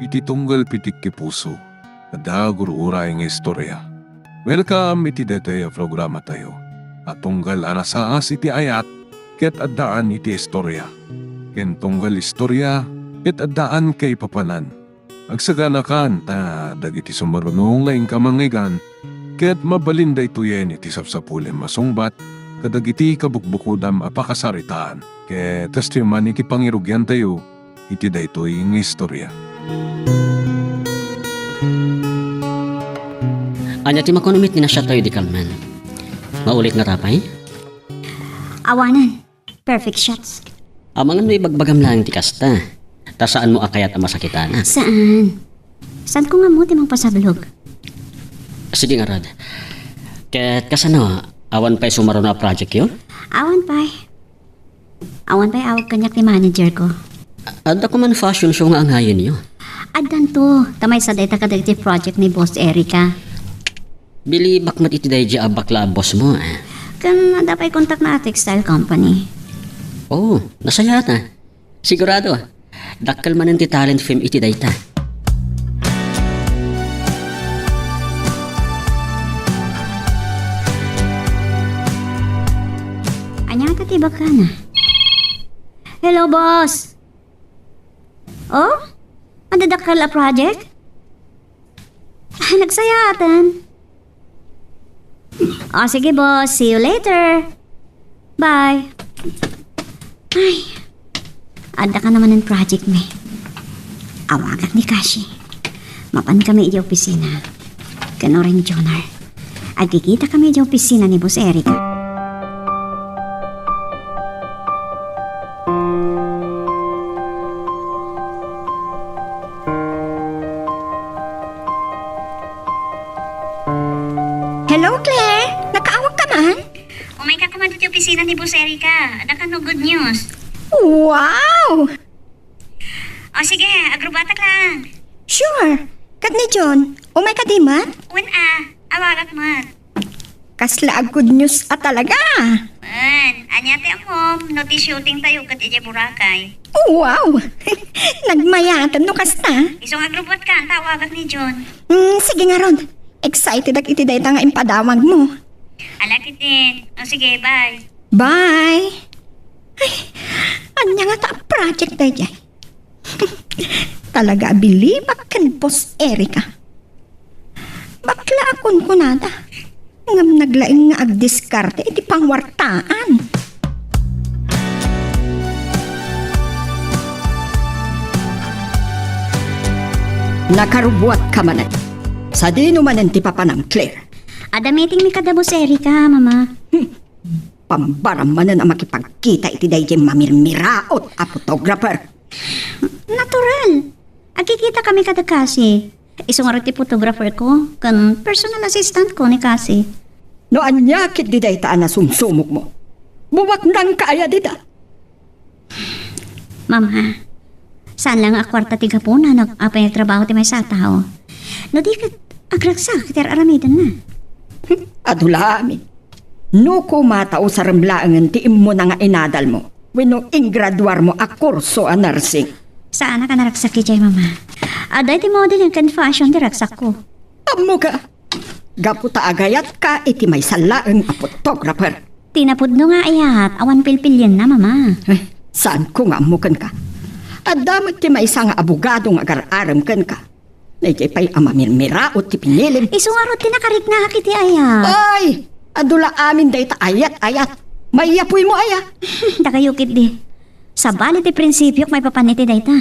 iti tunggal pitik ki puso. Ada gurura yung istorya. Welcome iti detaya programa tayo. At tunggal anasaas iti ayat, ket addaan iti istorya. Ken tunggal istorya, ket addaan kay papanan. Agsaganakan ta dagiti sumarunong laing kamangigan, ket mabalinda ituyen iti sapsapulen masungbat, kadagiti kabukbukudam apakasaritaan. Ket testiman iti pangirugyan tayo, iti daytoy ng istorya. Anya ti makonumit ni na siya tayo di kalman. Maulit nga tapay? Awanan. Perfect shots. Amangan mo ibagbagam lang ti kasta. Ta saan mo akayat ang masakitana? Saan? Saan ko nga mo timang pasablog? Sige nga Rod. Ket kasano, awan pa'y sumaro na project yun? Awan pa'y. Awan pa'y awag kanyak ni manager ko. Adda ko man fashion show nga ang hayin niyo. Adan to. Tamay sa data kadagiti project ni Boss Erica. Bili bakmat iti day di abakla boss mo eh. Kan ada pa'y contact na textile company. Oh, nasaya na. Sigurado. Dakkal man ti talent film iti dayta. Anya ka tiba ka na? Hello, boss. Oh? Madadakal a project? Nagsayatan. Oh, sige, boss. See you later. Bye. Ay, ada ka naman ng project, me. Awagak ni Kashi. Mapan kami di opisina. Kanoring Jonar. Agkikita kami di opisina ni Boss Erica. Hello, Claire! Nakaawag ka man? Umay ka kumadit yung opisina ni Boss Erica. Ada ka no good news. Wow! O sige, agrobatak lang. Sure! Kat ni John, umay ka di man? Awagak man. Kasla good news at talaga! Anyate ako, notice shooting tayo kat ije Boracay. Wow! Nagmayatan no kasta. Isong agrobot ka, tawagak ni John. Sige nga ron. Excited ak iti dayta nga impadawag mo. Alakit din. O sige, bye. Bye! Ay, anya nga ta project day jay. Talaga believe kan Boss Erica. Bakla akon ko nata. Ngam naglaing nga agdiskarte iti pangwartaan. Nakarubuat ka manan. Sa dino manan ti papanang Claire. Ada meeting mi kada Boss Erica, mama. Pambaram manan ang makipagkita iti dayjay mamirmiraot a photographer. Natural. Agkikita kami kada kasi. Isong araw ti photographer ko, kan personal assistant ko ni kasi. No anyakit di daytaan na sumsumok mo. Buwak nang kaaya dita. Mama, saan lang akwarta ti kapuna nag-apay trabaho ti may sa tao. No di kat agragsak iti aramidan na. Adula amin. No ko matao sa remblaangan ti mo na nga inadal mo. Wenno ingraduar mo a kurso a nursing. Saan ka naragsak ki jay, mama? Aday ti model yung kan fashion ti ragsak ko. Amo ka. Gaputa agayat ka iti may salaang a photographer. Tinapudno nga ayat, awan pilpilyan na, mama. Ay, saan ko nga amukan ka? At damot ti may isang abogado nga agar-aram kan ka. Naitay pa'y amamirmiraot ti pinilim. Isungarot ti nakarik na kiti ayat. Ay! Adula amin day ta ayat-ayat. Maiyapoy mo aya. Takayukit di. Sa balit ti prinsipyo may papaniti dayta.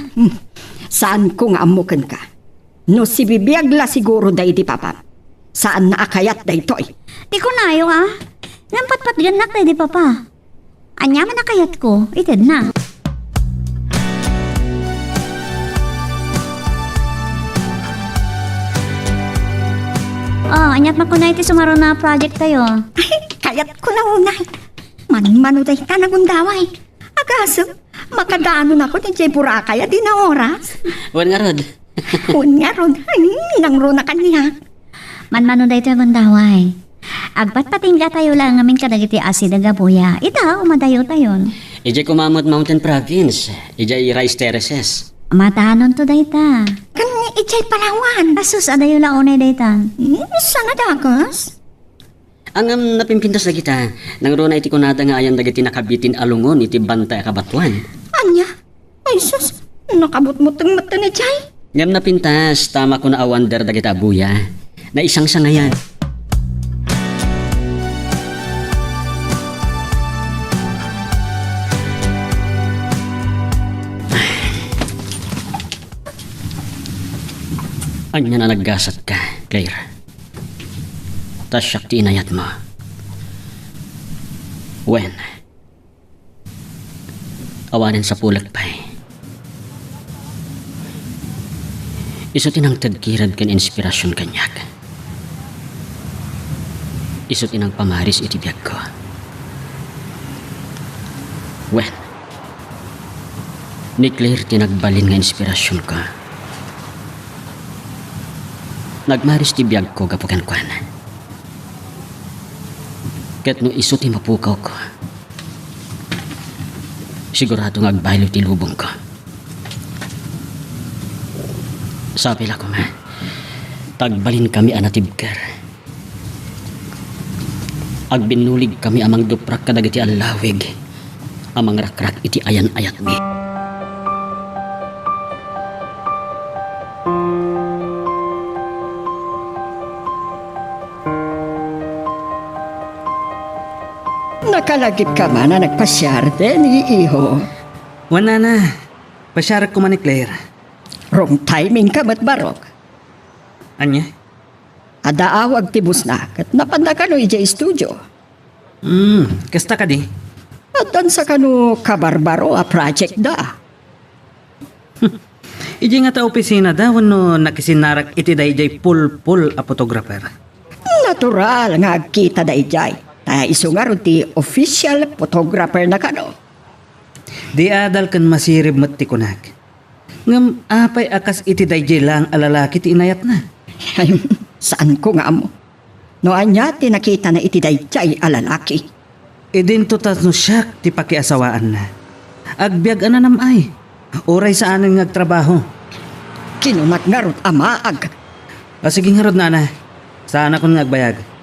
Saan ko nga amukan ka? No si bibiyagla siguro day di papa. Saan naakayat day to'y? Di ko nayo Nampat-pat ganak tayo di papa. Anya man nakayat ko, ited na. Anyat makunay ti sumaro na project tayo. Ay, kayat ko na unay. Manmano day ka nagundaway. Agaso, makadaano na ko ni Jay Boracay di na oras. Wan nga Rod. Unya ron, ay, nangro na kaniya. Manmano day tayo gundaway. Agpat patingga tayo lang ngamin kadagiti asid agabuya. Ita, umadayo tayon. Ijay Kumamot Mountain Province. Ijay Rice Terraces. Matahanon to dayta. Kanya ni Ichay Palawan. Asus, adayo lang unay daytan. Sana dakas? Ang napimpintas na kita, nang runa iti kunada nga ayan dagiti nakabitin alungon iti bantay akabatuan. Anya? Ay sus, nakabot mo tang mata ni Chay. Ngam napintas, tama ko na awander dagiti abuya, na isang sangayan. Anya na naggasat ka, Claire. Tas siyak ti inayat mo. When? Awanin sa pulag pa eh. Iso tinang tagkirad kan inspirasyon kanyak. Iso tinang pamaris iti biyag ko. When? Ni Claire tinagbalin nga inspirasyon ko. Nagmaris ti biyag ko gapukan kwan. Ket no iso ti mapukaw ko. Sigurado nga agbaylo ti lubong ko. Sabi la ko ma, tagbalin kami anatibker. Agbinulig kami amang duprak kadag iti alawig. Amang rakrak iti ayan-ayat mi. Nakalagip ka man na nagpasyarte ni Iho. Wala na. Pasyarak ko man ni Claire. Wrong timing ka mat barok. Anya? Adaawag tibus na kat napanda ka no ija studio. Kasta ka di? At dan sa kano kabarbaro a project da. Iji nga ta opisina da, wano nakisinarak iti da ijay pul-pul a photographer. Natural nga agkita da ijay. Kaya iso nga ron ti official photographer na kano. Di adal kan masirib mat ti kunak. Ngam apay akas iti da ijay lang alalaki ti inayat na. Ay, saan ko nga mo? No anya tinakita na iti dayjay alalaki. Idin to tas no siyak ti pakiasawaan na. Agbyag ana namay. Oray sa aning nagtrabaho. Kinunak nga ron amaag. Sige nga rod nana. Saan ako nagbayag?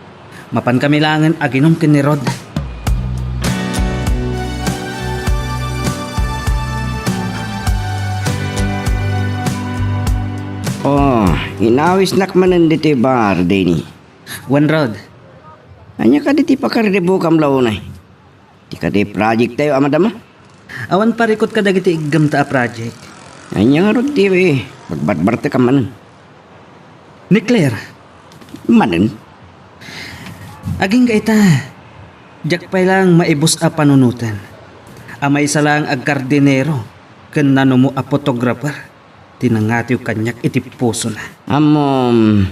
Mapan kami langan aginom ken ni Rod. Oh, inawis nakmanan diti bar, Denny. Wan Rod. Anya ka diti pakardibo kam launay. Di ka di project tayo amadama. Awan parikot ka dagiti igam ta a project. Anya nga ron ti pagbatbarte ka manan. Ni Claire. Manan? Aging gaita. Diyak pay lang maibus a panunutan. Amay isa lang ag kardinero. Ken nano mo a photographer. Tinangatiw kanyak iti puso na. Amom,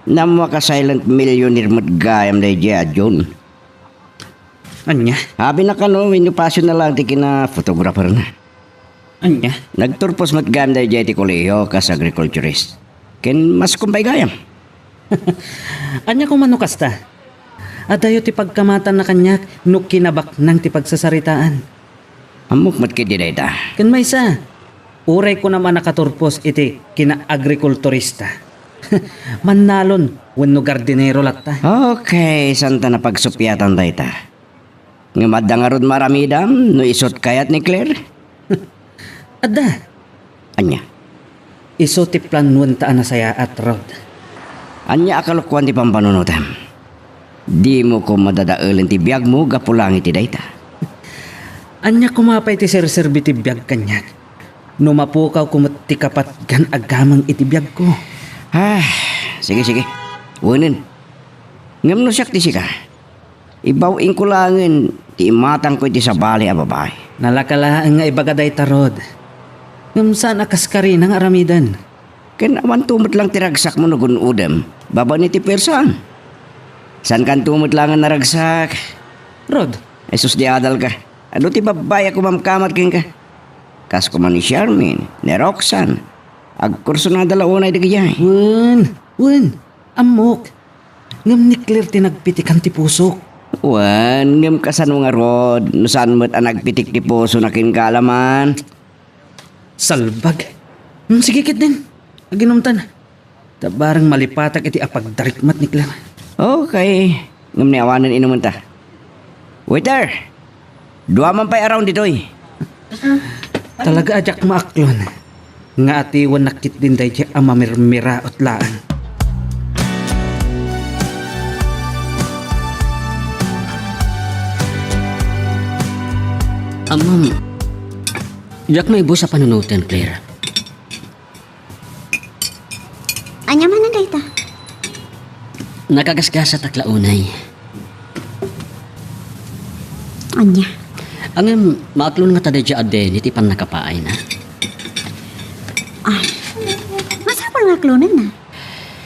namwa ka silent millionaire mat gayam day Jia John. Anya? Habi na ka no, winupasyon na lang ti kina photographer na. Anya? Nagturpos mat gayam day Jia ti koleyo kas agriculturist. Ken mas kumbay gayam. Anya kung manukas ta? At ayo ti pagkamatan na kanyak no kinabak nang ti pagsasaritaan. Amok mat kidi day ta. Ken may isa. Uray ko naman nakaturpos iti kina-agrikulturista. Manalon, wenno gardinero latta. Okay, santa na pagsupyatan day ta. Nga madangarod maramidam, no isot kayat ni Claire. Adda, Anya? iso ti planuan ta na saya at Rod. Anya akalukwan ti pampanunutam. Di mo ko madadaelan ti biyag mo gapulang iti dayta. Anya kumapay ti serserbi ti biyag kanyak. No mapukaw kumot ti kapat gan agamang iti biyag ko. Sige. Wunin. Ngam no siyak ti sika. Ibawin ko langin ti imatang ko iti sabali a babae. Nalakalaan nga ibagaday ta Rod. Ngam saan akas ka rin ang aramidan. Ken awan tumot lang tiragsak mo no udem. Baba ni ti persan. San kan tumot lang ang naragsak? Rod, Jesus di adal ka. Ano ti babay ako mamkamat king ka? Kas ko man ni Charmin, ni Roxanne. Agkurso na dalaunay di kaya. Wen, amok. Ngam ni Claire tinagpitikan ti pusok. Wan, ngam kasan nga Rod. No saan mo't ang nagpitik ti puso na kinkalaman. Salbag. Sige kit din. Aginumtan. Tabarang malipatak iti apagdarikmat ni Claire. Okay. Ngam ni awanan inuman ta. Waiter! Dua man pa'y around dito eh. Talaga ajak maaklon. Nga atiwan nakit din tayo siya ang mamirmira at laan. Ma'am, jak may ibus sa panunutan, Claire. Anya man na dayta. Nakagasgas sa taklaunay. Anya. Ang maaklon nga taday siya aden, iti pan nakapaay na. Ay. Masapal nga klonan na.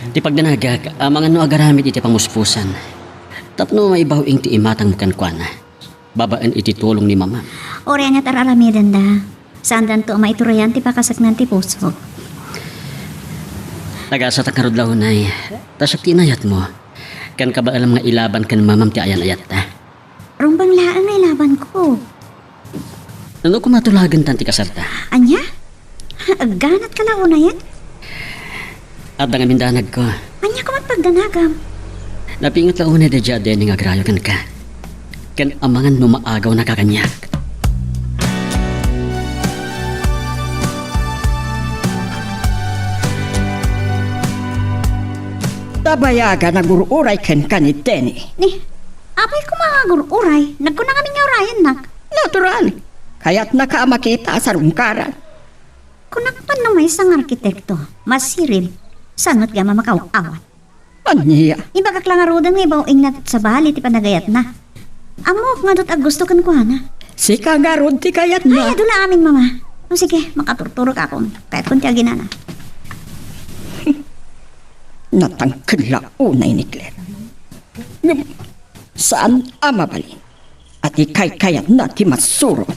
Ti pagdanagag, mga no agaramit iti panmuspusan. Tapno maibawing ti imatang mukan kwa na. Babaan iti tulong ni mama. Ore nga tararamidan da. Saan dan to maiturayan ti pakasaknan ti puso. Nagasa takarod lahunay. Tasyak tinayat mo. Kan ka ba alam nga ilaban kan mamam ti ayan-ayat ta? Rumbang laan ay laban ko. Ano kumatulagan tan ti kasarta? Anya? Ganat ka lang una yan? At dangamindanag ko. Anya ko magpagdanagam. Napingat launay da dya din nga grayo kan ka. Kan amangan no maagaw na kakanyak. Tabayaga na gururay ken kaniteni. Ni, apay ko mga gururay. Nagkunang aming urayan nak. Natural. Kaya't nakaamakita sa rungkaran. Kunakpan na may isang arkitekto. Masiril. Sanot nga mamakawawat. Anya, Ibagak lang arudan nga ibaw ingnat sa bali ti panagayat na. Amo nga dot ag gusto kan kuha na. si kagarod ti kayat Ay, na. adula amin mama. O sige, makaturturok ako. Kahit kung tiyagin na. Natangkila unay ni Claire. Ngam, saan amabalin? At ikay kayat na ti masuro.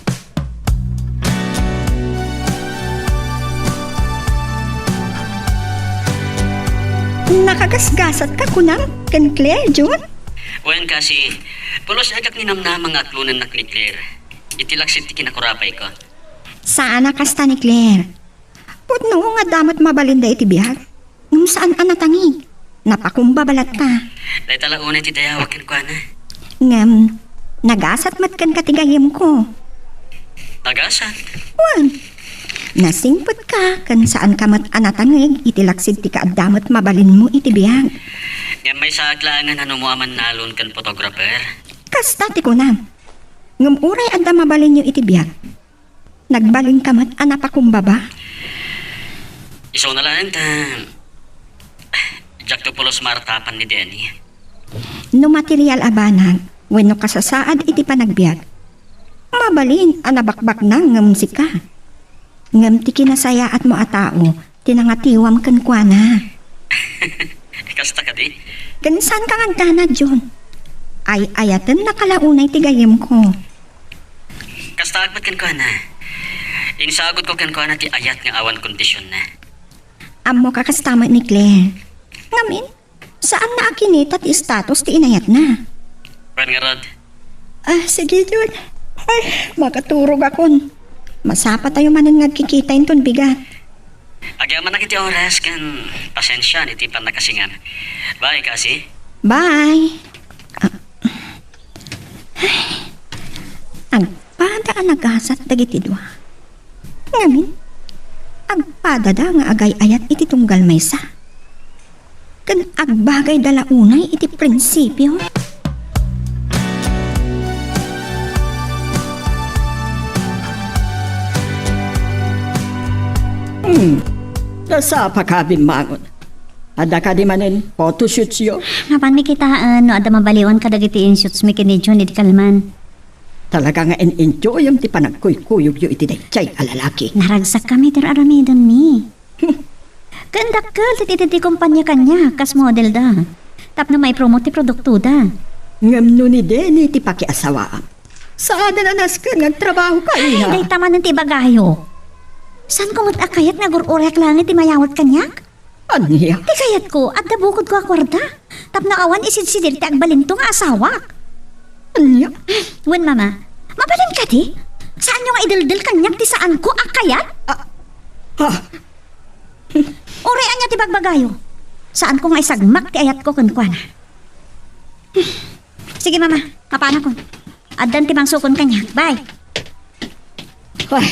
Nakagasgasat ka kunam, ken Claire, John? Wen kasi, pulos agak ni namna mga aklunan nak ni Claire. Itilaksit ti kinakurapay ko. Saan nakasta ni Claire? Putno nga damat mabalinda iti bihag. Ngum saan anatangi? Napakumbabalat ka. Dahil talaunay ti dayawag kan kwa na. Ngam, nagasat mat kan katigayam ko. Tagasan. Wan, nasingpot ka kan saan ka mat anatangig itilaksid ti kaadamat mabalin mo iti bihag. Yan may saklangan ano mo aman nalon kan photographer. Kasta ti kunam. Ngum uray anda mabalin nyo iti bihag. Nagbalin ka mat anapakumbaba. Isaw na lang ta. Jack to pulos martapan ni Denny. No material abanag, wenno kasasaad iti panagbiag. Mabalin, anabakbak na ngam sika. Ngam ti kinasaya at mo atao, tinangatiwam kan kwa na. Kasta ka di? Gansan ka ngagdana, John. Ay ayatan nakalaunay ti gayem ko. Kasta agmat kan kwa na. Insagot ko kan kwa na ti ayat nga awan kondisyon na. Amo kakastama ni Claire. Ngamin, saan na akinita ti status ti inayat na? Kwan nga Rod. Sige, John. Ay, makaturog akon. Masapa tayo manan ngagkikita inton bigat. Agyaman na kiti oras kan pasensya ni ti pan nakasingan. Bye kasi. Bye. Agpada ka nagasat dagiti dua. Ngamin, agpada da nga agay ayat iti tunggal maysa. Kan agbagay dala unay iti prinsipyo. Nasa pakabin mangon. Ada ka di manen photoshoot yo. Ngapan mi kitaan no ada mabaliwan ka dagiti inshoots mi kini John iti kalman. Talaga nga enjoy yung ti panagkuy-kuyog yo iti daychay alalaki. Naragsak kami tir aramidon mi. Kandakkel ti kumpanya kanya kas model da. Tapno may promote ti produkto da. Ngam no ni Denny ti pakiasawa. Saan na naskan ngagtrabaho ka Ay, iha? day taman ng ti bagayo. San ko akayat nga gururek lang ti mayawat kanyak? Anya, Ti kayat ko at nabukod ko akwarda. Tapno awan isidsidil ti agbalinto nga asawak. anya. Wen mama, mabalin ka di? Saan nyo nga idildil kanyak ti saan ko akayat? Ha, Urian niya ti bagbagayo. Saan ko nga isagmak ti ayat ko kunkwana. Sige mama, mapana ko. Addan ti bang sukon kanya. Bye. Ay.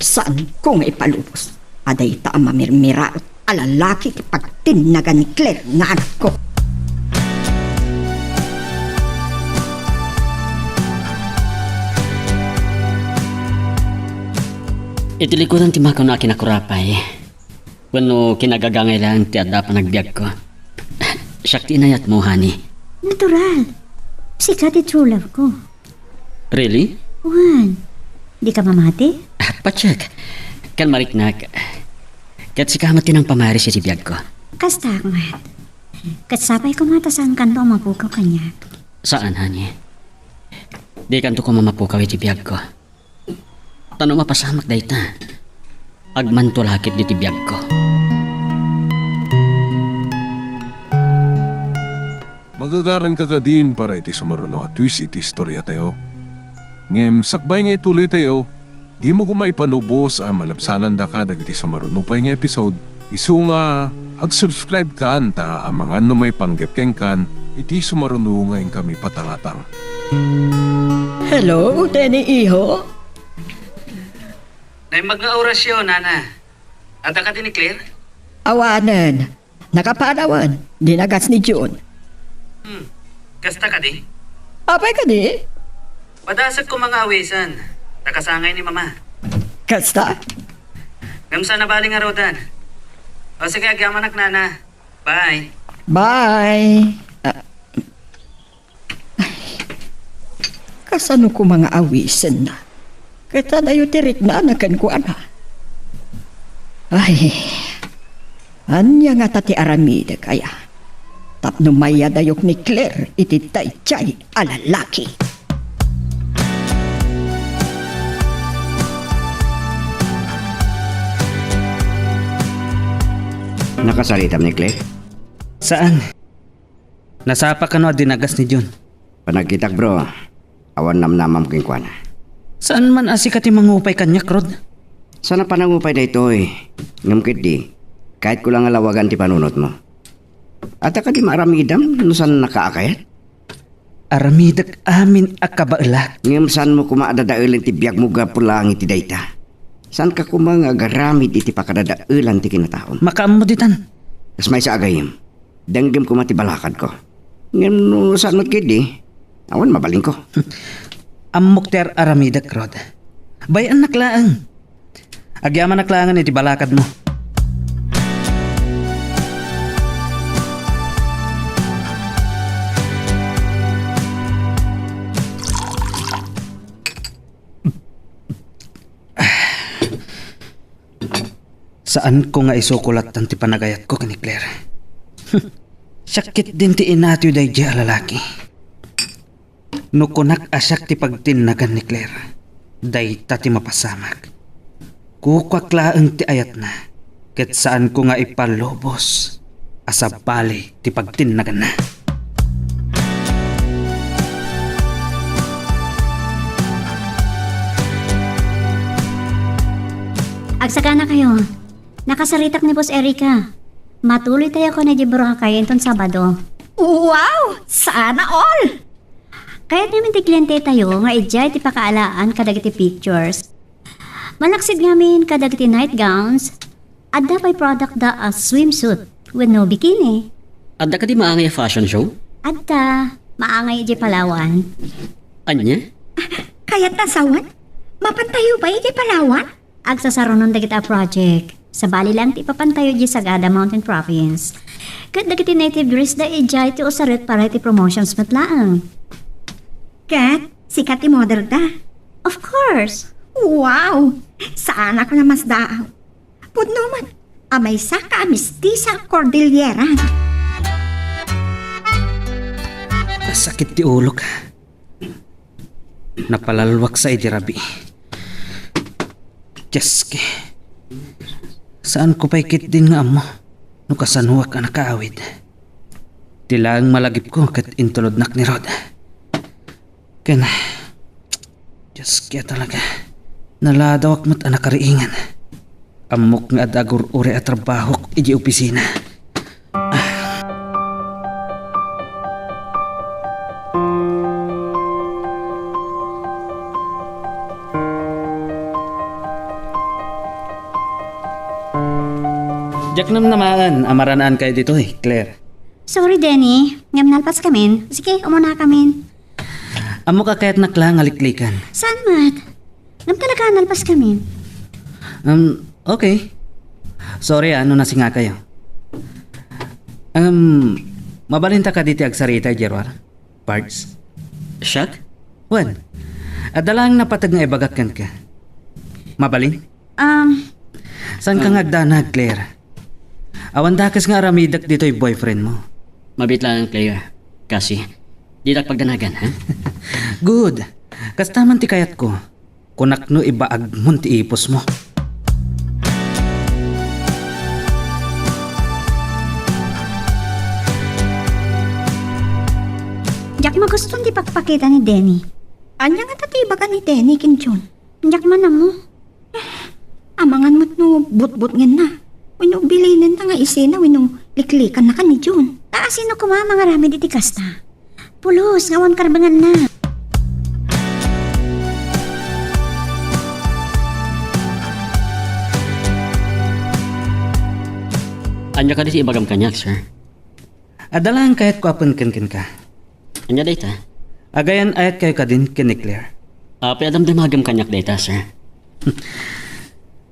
Saan ko nga ipalubos? Aday ta ang mamirmiraot alalaki pag tinagan ni Claire nga anak ko. Itilikutan ti makaw na kinakurapay. Wano kinagagangay lang ti adda pa nagbiag ko. Siyak ti inayat mo, honey. Natural. Sika ti true love ko. Really? Juan, di ka mamati? Pacheck. Kan mariknak. Kat si kamati ng pamari siya si biag ko. Kasta nga. Katsapay ko matasan kanto ang mapukaw kanya. Saan, honey? Di kanto ko mamapukaw iti biag ko. Tanong mapasamak dahi ta. Agmantulakit di ti biag ko. Magagaran ka din para iti sumaruno at twist iti istorya tayo. Ngem sakbay nga ituloy tayo, di mo kumaipanubos ang malapsanan da ka dagiti sumaruno pa nga episode. Isu nga, ag-subscribe ka anta ang mga may panggap kan iti sumaruno ngayon kami patangatang. Hello, Denny Iho? Nay mag-orasyon, nana. Ada ka din ni Claire? Awanan. Nakapanawan. Dinagas ni June. Kasta ka di? Apay ka di? Padasag ko mga awisan. Nakasangay ni mama. Kasta? Gamsa na baling arodan. O sige, agyaman nana. Bye. Bye. Kasano ko mga awisan na? Kita na yung tirik na anakan ko ana. Ay, anya nga tati aramida kaya. Tapno maya dayok ni Claire iti tay-chay alalaki. Nakasalitam ni Claire. Saan? Nasapa ka no dinagas ni John. Panagkitak bro, awan namnamam king kwana. Saan man asikat yung mangupay kanyak, Rod? Sana panangupay na ito eh. Ngamkit di, kahit ko lang alawagan ti panunot mo. At ka di maaramidam, nusan nakaakayat? Aramidak amin akabailak. Ngam saan mo kumaadadailan ti biyak mo gapulang iti dayta? Saan ka kumanga garamid iti pakadadailan ti kinataon? Makaamuditan. Kas may sa agayim, danggim ko matibalakad ko. Ngam no saan magkid di, awan mabaling ko. Amok ter aramidak, Rod. Bayan naklaang. Agyaman naklangan iti balakad mo. Saan ko nga isukulat ang ti panagayat ko kani Claire? Sakit din ti inatyo day di alalaki. Nukunak asyak ti pagtinagan ni Claire. Day tati mapasamak. Kukwaklaan ti ayat na. Ket saan ko nga ipalobos. Asabali ti pagtinagan na. Agsaka na kayo. Nakasaritak ni Boss Erica. Matuloy tayo ko na di Boracay enton Sabado. Wow! Sana all! Kaya't namin ti kliyente tayo nga ijay ti pakaalaan kadagiti pictures. Malaksid ngamin kadagiti nightgowns. Adda pa'y product da a swimsuit with no bikini. Adda ka di maangay fashion show? Adda, maangay ijay Palawan. Anya? Kaya't nasawan? Mapantayo ba iti Palawan? Agsasaronon dagiti a project. Sa bali lang ti papantayo di Sagada Mountain Province. Kat dagiti native dress da ijay ti usaret para ti promotions matlaang. Kat, sikat ti model da. Of course. Wow! Saan ako na mas daaw? Pudno man, amay sa kaamistisa Cordillera. Sakit ti ulo ka. Napalalwak sa idirabi. Jeske. Saan ko pa'y kit din nga amo? No kasanuwak ka nakaawid. Tilang malagip ko kat intulodnak ni Rod. Kena. Jeske talaga. Naladawak mo't anak kariingan. Amok nga adagur ure at trabaho iji opisina. Jak nam naman, amaranaan kayo dito Claire. Sorry, Denny. Ngam nalpas kamin. Sige, umuna kamin. Amo ka kaya't naklang aliklikan. Saan, Mat? Ngam talaga nalpas kamin. Okay. Sorry ano nasi nga kayo. Mabalinta ka diti agsarita, Gerwar. Parts. Siyak? Wan, adalang napatag nga ibagakan ka. Mabalin? Saan ka ngagdanag, Claire? Awan dakas nga aramidak dito'y boyfriend mo. Mabit lang, Claire. Kasi, di tak pagdanagan, ha? Good. Kastaman ti kayat ko. Kunak no ibaag mon ti ipos mo. Jak maguston di pagpakita ni Denny. Anya nga tatibag ni Denny kin John. Jak man na mo. Amangan mo't no but-but ngin na. Wino bilinin na nga isina, wino liklikan na ka ni John. Taasino kuma mga rami di kasta. Pulos, ngawan karbangan na. Anya ka di si ibagam kanyak, sir. Adalang kayat ko apon ken ka. Anya data? Agayan ayat kayo ka din ken ni Claire. Piadam damagam kanyak data, sir.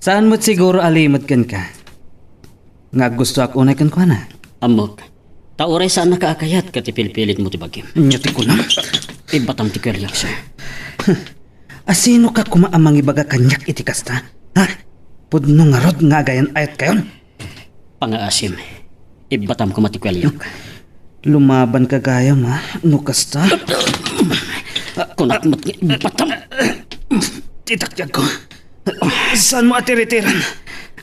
Saan mo't siguro alimot ken ka? Nga gusto ako unay ken ko na. Amok. Tauray saan nakaakayat ka tipil-pilit mo tibagim. Nyati ko na. Ibatam ti keryak, sir. Asino ka kumaamang ibaga kanyak iti kasta? Ha? Pudno nga rod nga agayan ayat kayon? Pangaasim. Ibatam ko matikwelyok. Lumaban ka gaya ma, no kasta? Kunak mat ibatam. Titakyag ko. Saan mo atiritiran?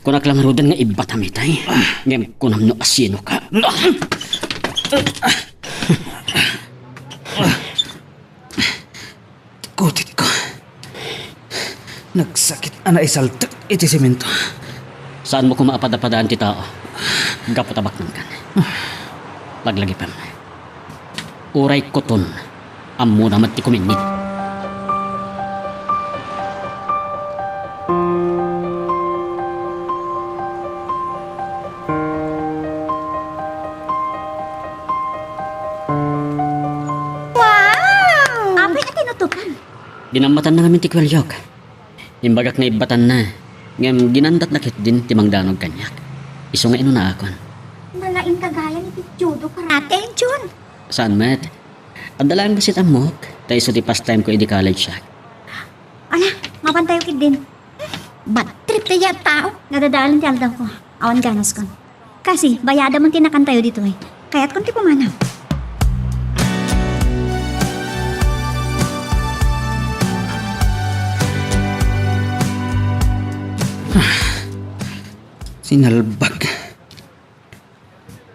Kunak lang rodan nga ibatam itay. Ngem kunam no asino ka. Kutit ko. Nagsakit ana isaltak iti semento. Saan mo kumaapada-padaan ti tao? Gapatabak ng kan. Laglagi pa. Uray koton. Ammo naman ti kuminit. Apay na tinutupan. Dinambatan na ngamin ti kwelyok. Imbagak na ibatan na. Ngem ginandat nakit din ti mangdanog kanyak. Iso nga ino na akon. Nalaing kagaya ni judo karate, John. Saan, Matt? Ang dalang basit amok. Tayo sa ti pastime ko idi college siya. Ala, mapantayo kid din. Bad trip tayo tao. Nadadaalan ti aldaw ko. Awan ganas kon. Kasi, bayada mong tinakantayo dito eh. Kaya't kon ti pumanaw. Sinalbag.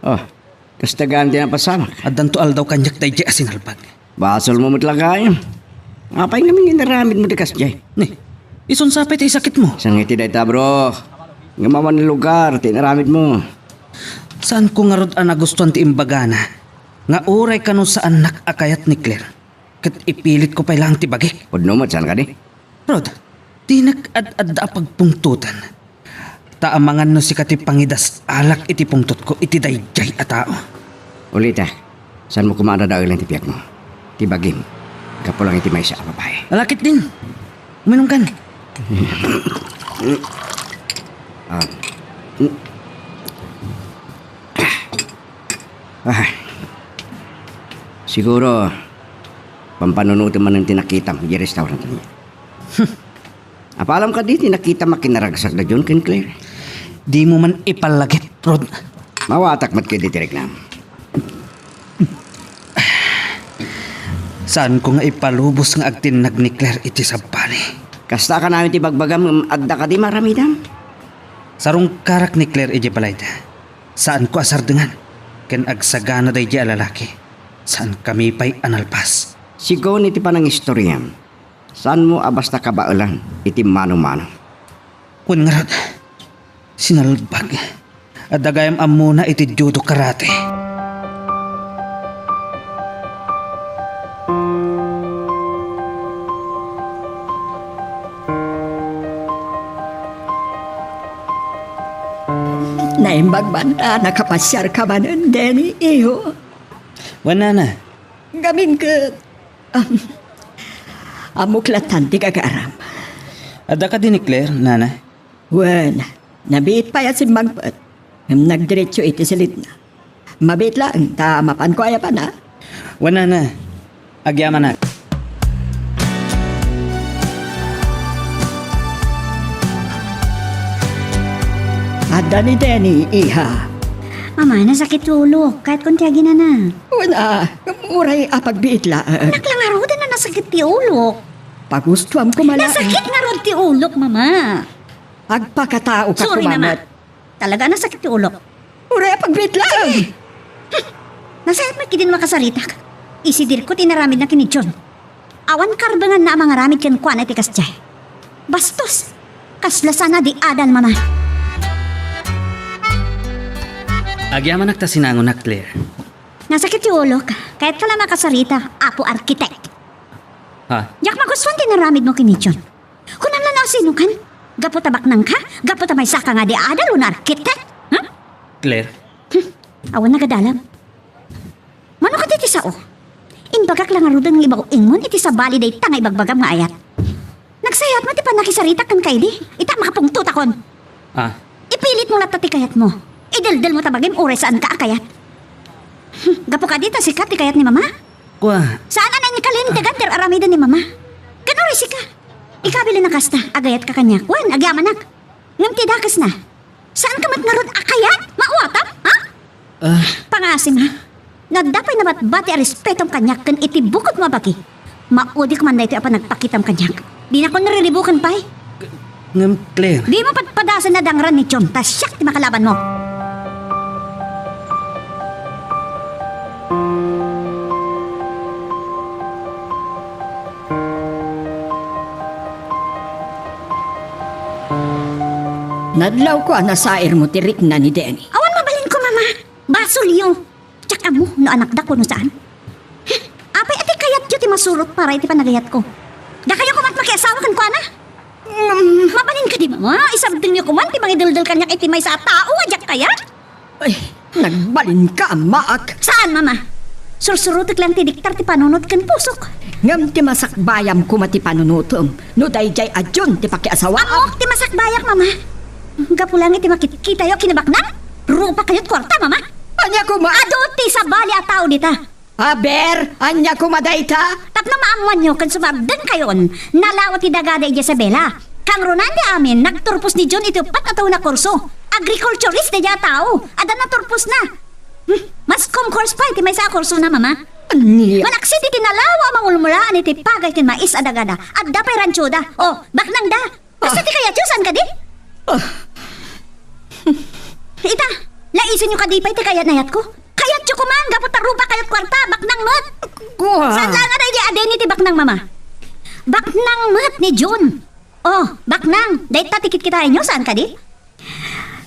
Oh, kastagaan din ang pasamak. Adan to aldaw kanyak tayo jay sinalbag. Basol mo matlagayan. Apay namin ginaramid mo dikas jay. Ni, ison sapit ay sakit mo. Sangiti day ta bro. Ngamaman ng lugar, tinaramid mo. Saan ko nga rod ang nagustuhan ti imbagana? Nga uray ka nun sa anak akayat ni Claire. Kat ipilit ko pa ilang ti bagik. Pudno mo, saan ka di? Rod, di nag-ad-ad pagpungtutan. Taamangan no si kati pangidas alak iti pungtot ko iti dayjay a tao. Ulita, saan mo kumaadadaag lang tipiyak mo? Tibagim, kapulang iti may sa babae. Alakit din. Uminom kan. Siguro, pampanunutin man ang tinakita mo di restaurant niya. Apalam ka di, tinakita makinaragsak na John ken Claire. Di mo man ipalagit, Rod. Mawatak mat kayo di tireklam. Saan ko nga ipalubos nga agtinag ni Claire iti sabani? Kasta ka namin ti bagbagam, adda ka di maramidam. Sarong karak ni Claire iti palayda. Saan ko asar dengan? Ken agsagana day di alalaki. Saan kami pa'y analpas? Sigaw ni ti panang istoryam. Saan mo abasta kabaulan, iti mano-mano. Kun nga Rod, Sinalbag. At dagayam amuna iti judo karate. Naimbag banda nakapasyar ka ba nun, Denny, iho? Wana na. Gamin ka. Amuklatan ti kagaram. Ada ka din ni Claire, nana. Wen, nabiit pa yan si Magpat. Nagdiretso iti silit na. Mabit lang, ta mapan ko aya pa na. Wana na. Agyaman na. Ada ni Denny, iha. Mama, nasakit ulo. Kahit kung tiyagi na na. Wala, muray apagbiit lang. Naklangaro din na nasakit ti ulo. Pagustuhan ko mala. Nasakit nga ron ti ulok, mama. Agpakatao ka Sorry na, ma. kumamat. Talaga nasakit ti ulok. Muray apagbiit lang. Nasayat mo kidin makasarita. Isidir ko tinaramid na kinidyon. Awan karbangan na mga ramid kan kuan at ikas jay. Bastos. Kaslasan na di adan, mama. Agyaman nakta sinangon na Claire. Nasakit yung ulok. Kahit ka lang makasarita, apo arkitek. Ha? Yak magustuhan tinaramid mo kinidyon. Kung lang na sino kan, gapo tabak nang ka, gapo tamay saka nga di adal o na arkitek. Ha? Claire? Awan nagadalam. Mano ka diti sao? Inbagak lang arudang ibaw ingon iti sa bali day tangay bagbagam nga ayat. Nagsayat mo ti pa nakisarita kan kay di. Ita makapungtut akon. Ah, Ipilit mo latati kayat mo. Idaldal mo tabagim oray saan ka akayat. Gapo ka dita sikat ti kayat ni mama. kwa. Saan na ni kalin tagander aramidan ni mama. Ganun si ka. Ikabili na kasta, agayat ka kanya. Wan, agyamanak. Ngam ti dakas na. Saan ka matngarod akayat? Mauatap, ha? Pangasim ha. Nadapay na batbati a respetong kanyak kan iti bukod mo bagi. Maudi ko man na ito apa nagpakitam kanyak. Di na ko nariribukan pa eh. Ngam Claire. Di mo patpadasan na dangran ni Chon, tas siyak ti makalaban mo. Nadlaw ko nasair mo tirik na ni Denny. Awan mabalin ko, mama. Basol yung. Tsaka mo, no anak da ko no saan. Apay ati kayat yun ti masurot para iti panagayat ko. Da kayo kumat makiasawa kan ko, ana? Mabalin ka di mama. Isabdin niyo kuman ti mangidaldal kanyak iti may sa tao, adyak kayat? Ay, nagbalin ka, maak. Saan, mama? Sursurutik lang ti diktar ti panunot kan pusok. Ngam ti masakbayam ko mati panunutom. No dayjay adyon ti pakiasawa. Amok ti masakbayak, mama. Gapulang iti makikita yo kinabaknang. Rupa kayo't kwarta, mama. Anya ko ma... Ado ti sa bali a tao dita. Aber, anya ko madayta. Tapno maamuan nyo kan sumabdan kayon. Nalawat ti dagada Isabela. Kang Ronan di amin, nagturpos ni John iti upat na taon na kurso. Agriculturist na tao. Adan na turpos na. Mas course pa iti may sa kurso na, mama. Anya? Malaksit iti nalawa mangulmulaan iti pagay iti mais adagada. At da pa'y ranchoda. Oh, baknang da. Basta ti kaya saan ka di? Ita, laisin nyo kadipay ti kayat nayat ko. Kayat nyo kuman, gapot rupa kayat kwarta, baknang mat. Kuha. Saan lang nga di aden iti baknang, mama? Baknang mat ni June. Oh, baknang, dahit tatikit kita inyo, saan ka di?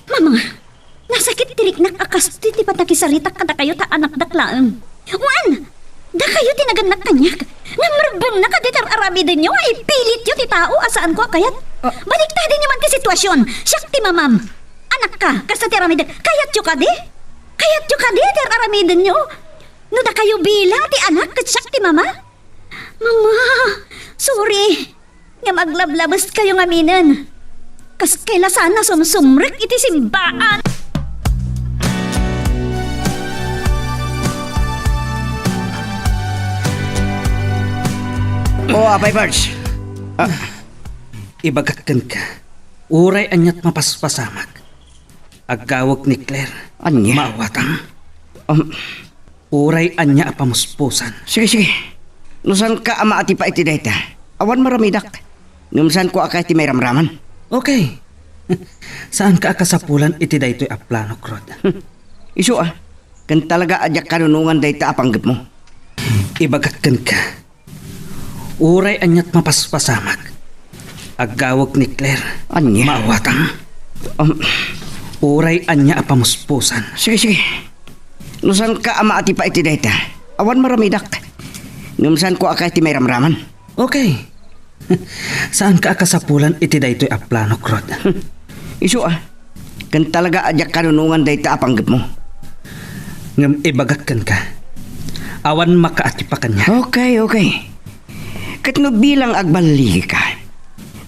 Mama, nasakit tirik nakakasti ti patakisaritak kada kayo ta anak daklaan. Wan, da kayo tinaganak kanyak. Namarbong nakaditar arami din nyo, ipilit yun ti tao, asaan ko kayat. Baliktadin nyo man ti sitwasyon. Siyak ti mamam. Anak ka, kasta ti arami din. Kayat nyo ka di? Kayat nyo ka di, ti arami din nyo. No da kayo bilang ti anak, siyak ti mama. Mama, sorry. Nga maglablabas kayo ngaminan. Kas kaila sana sumsumrik iti simbaan. O, apay Barge. Ibagakan ka. Uray anyat mapaspasamak. Agawag ni Claire. Anya? Maawatang. Uray anya apamuspusan. Sige, sige. Nusan ka ama ati pa iti dayta. Awan maramidak. Nusan ko akay ti may ramraman. Okay. Saan ka akasapulan iti daytoy aplano, Krod? Isu kan talaga ajak kanunungan dayta apanggap mo. Ibagakan ka. Uray anyat mapaspasamak. Agawag ni Claire. Anya? Maawatang. Uray anya apamuspusan. Sige. Nusan ka ama ati pa iti dayta. Awan maramidak. Ngumsan ko akay ti may ramraman. Okay. Saan ka akasapulan iti daytoy a plano, Krod? Isu kan talaga ajak kanunungan dayta apanggap mo. Ngam ibagakkan ka. Awan makaati pa kanya. Okay. Kat no bilang agbaligi ka.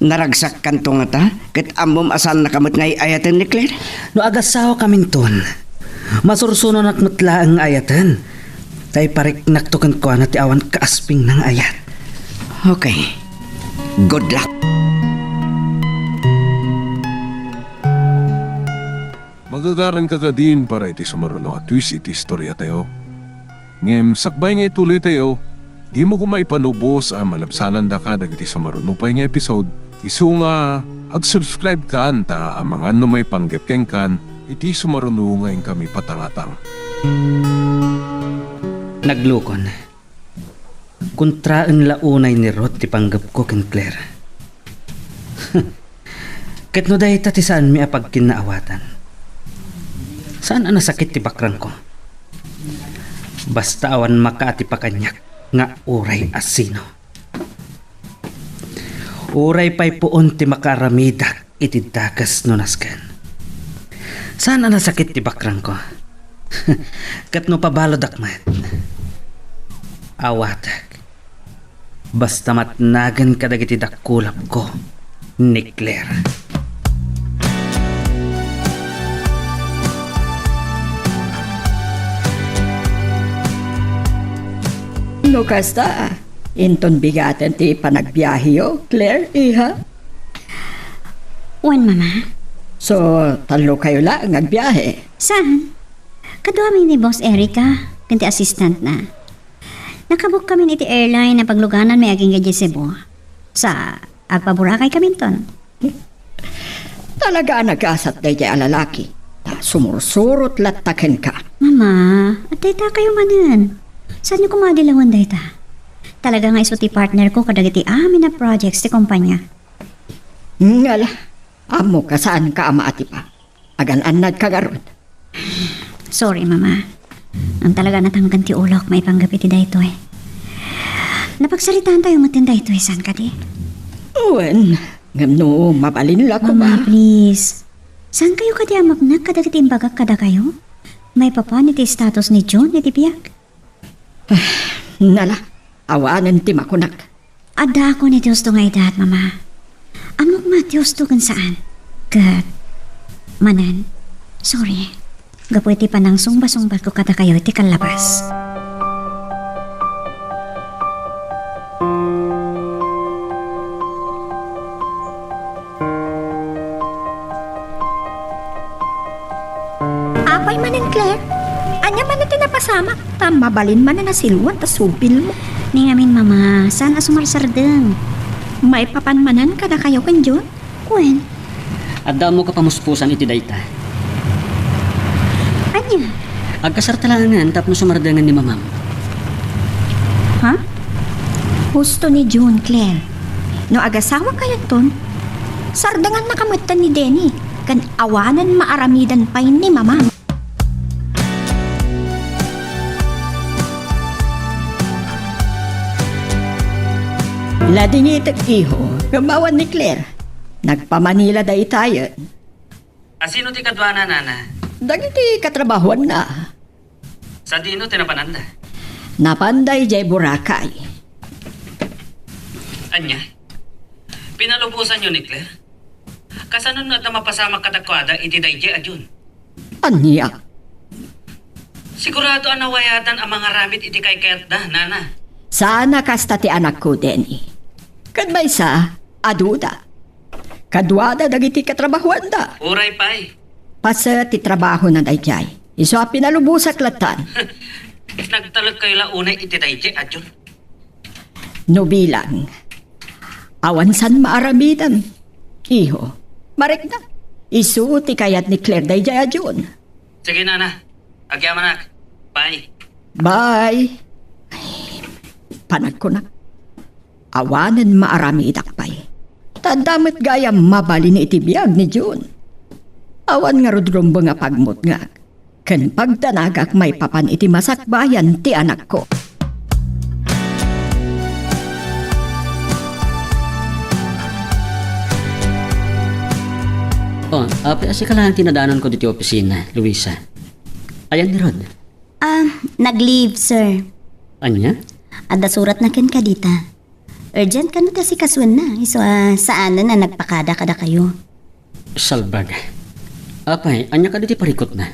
Naragsak kan to nga ta, kat amom asan nakamot ngay ayatan ni Claire. No agasawa kaminton. Masursuno nakmatla ang ayatan. Tay parik naktukan ko na ti awan kaasping ng ayat. Okay. Good luck. Magagaran ka din para iti sumaruno at twist iti istorya tayo. Ngem, sakbay nga ituloy tayo, di mo kumaipanubos ang malabsanan da ka dagiti sumaruno pa nga episode. Isu nga, ag-subscribe ka anta ang mga ano may panggepkeng kan, iti sumaruno nga kami patangatang. Naglukon. Kontraan launay ni Rod ti panggap ko ken Claire. Ket no dahi ti saan mi apag kinaawatan. Saan ang nasakit ti bakrang ko? Basta awan makaati pa kanyak nga uray asino. Uray pa'y puon ti makaramidak iti dagas nunaskan. Saan ang nasakit ti bakrang ko? Kat no pabalo dakmat. Awatak. Basta matnagan kadagiti dakulap ko ni Claire. No kasta, inton bigaten ti panagbiyahiyo, Claire, iha. Wan, mama. So, talo kayo lang agbiyahe. Saan? Kadwa mi ni Boss Erica, kanti assistant na. Nakabook kami iti airline na pagluganan may aging gadya Cebu. Sa Agpaburakay kaminton. Talaga nagasat day jay alalaki. Sumursurot lataken ka. Mama, at dayta kayo manan. Saan niyo kumadilawan dayta? Talaga nga isuti partner ko kadagiti amin na projects ti kumpanya. Ngala, amo ka saan ka ama ati pa. Agan-anad ka garod. Sorry, mama. Ang talaga natanggan ti ulok may panggap iti dayto eh. Napagsalitaan tayo matin dayto eh, saan ka di? Uwen, ngam no, mabalin la ko Mama, ba? please. Saan kayo kadi amagnak kadagiti imbagak kada kayo? May papa ni ti status ni John iti biyak. Nala, awanan ti makunak. Ada ako ni Diyos to nga idat, mama. Amok ma Diyos to kan saan? Kat, manan, sorry. Gapo iti panang sungba-sungbat ko kada kayo iti kalabas. Apay manin, Claire. Anya man natin napasama. Mabalin man na nasilwan, tas supil mo. Ni ngamin, mama, saan asumarsardeng? May papanmanan kada kayo kan John? Kwen, Adda mo ka pamuspusan iti dayta. anya? Agkasartalangan tapno sumardangan ni mamam. Ha? Husto ni John, Claire. No agasawa kayo ton, sardangan nakamutan ni Denny. Kan awanan maaramidan pa ni mama. Ladingitek iho, gamawan ni Claire. Nagpamanila day tayo. Asino ti kadwana, nana? Dagiti katrabahuan na. Sa dino tinapananda. Napanday jay Boracay. Anya? Pinalubusan nyo ni Claire? Kasanon na mapasama kadakwada iti dayje adyon. Anya? Sigurado ang nawayatan ang mga ramit iti kay Kerda, nana. Sana kasta ti anak ko, Denny. Kadbay sa aduda. Kadwada dagiti katrabahuan da. Uray pay. Pasa ti trabaho na dayjay. Iso a pinalubusak latan. Nagtalag kayo launay iti dayje adyon. No bilang. Awan san maaramidan. Iho, marik na. Isu ti kayat ni Claire dayjay adyon. Sige, nana. Agyamanak. Bye. Bye. Ay, panag ko na. Awanan maarami idakpay. Tadamit gaya mabali ni itibiyag ni June. Awan nga rudrombo nga pagmut nga. Ken pagtanagak may papan iti masakbayan ti anak ko. Oh, asi ka lang tinadaanan ko dito opisina, Luisa. Ayan ni Rod. Nag-leave, sir. Anya? Ada surat na ken kadita. Urgent ka na kasi kaswan na. So, saan na nagpakada kada kayo? Salbag. Apay, anya ka dito parikot na.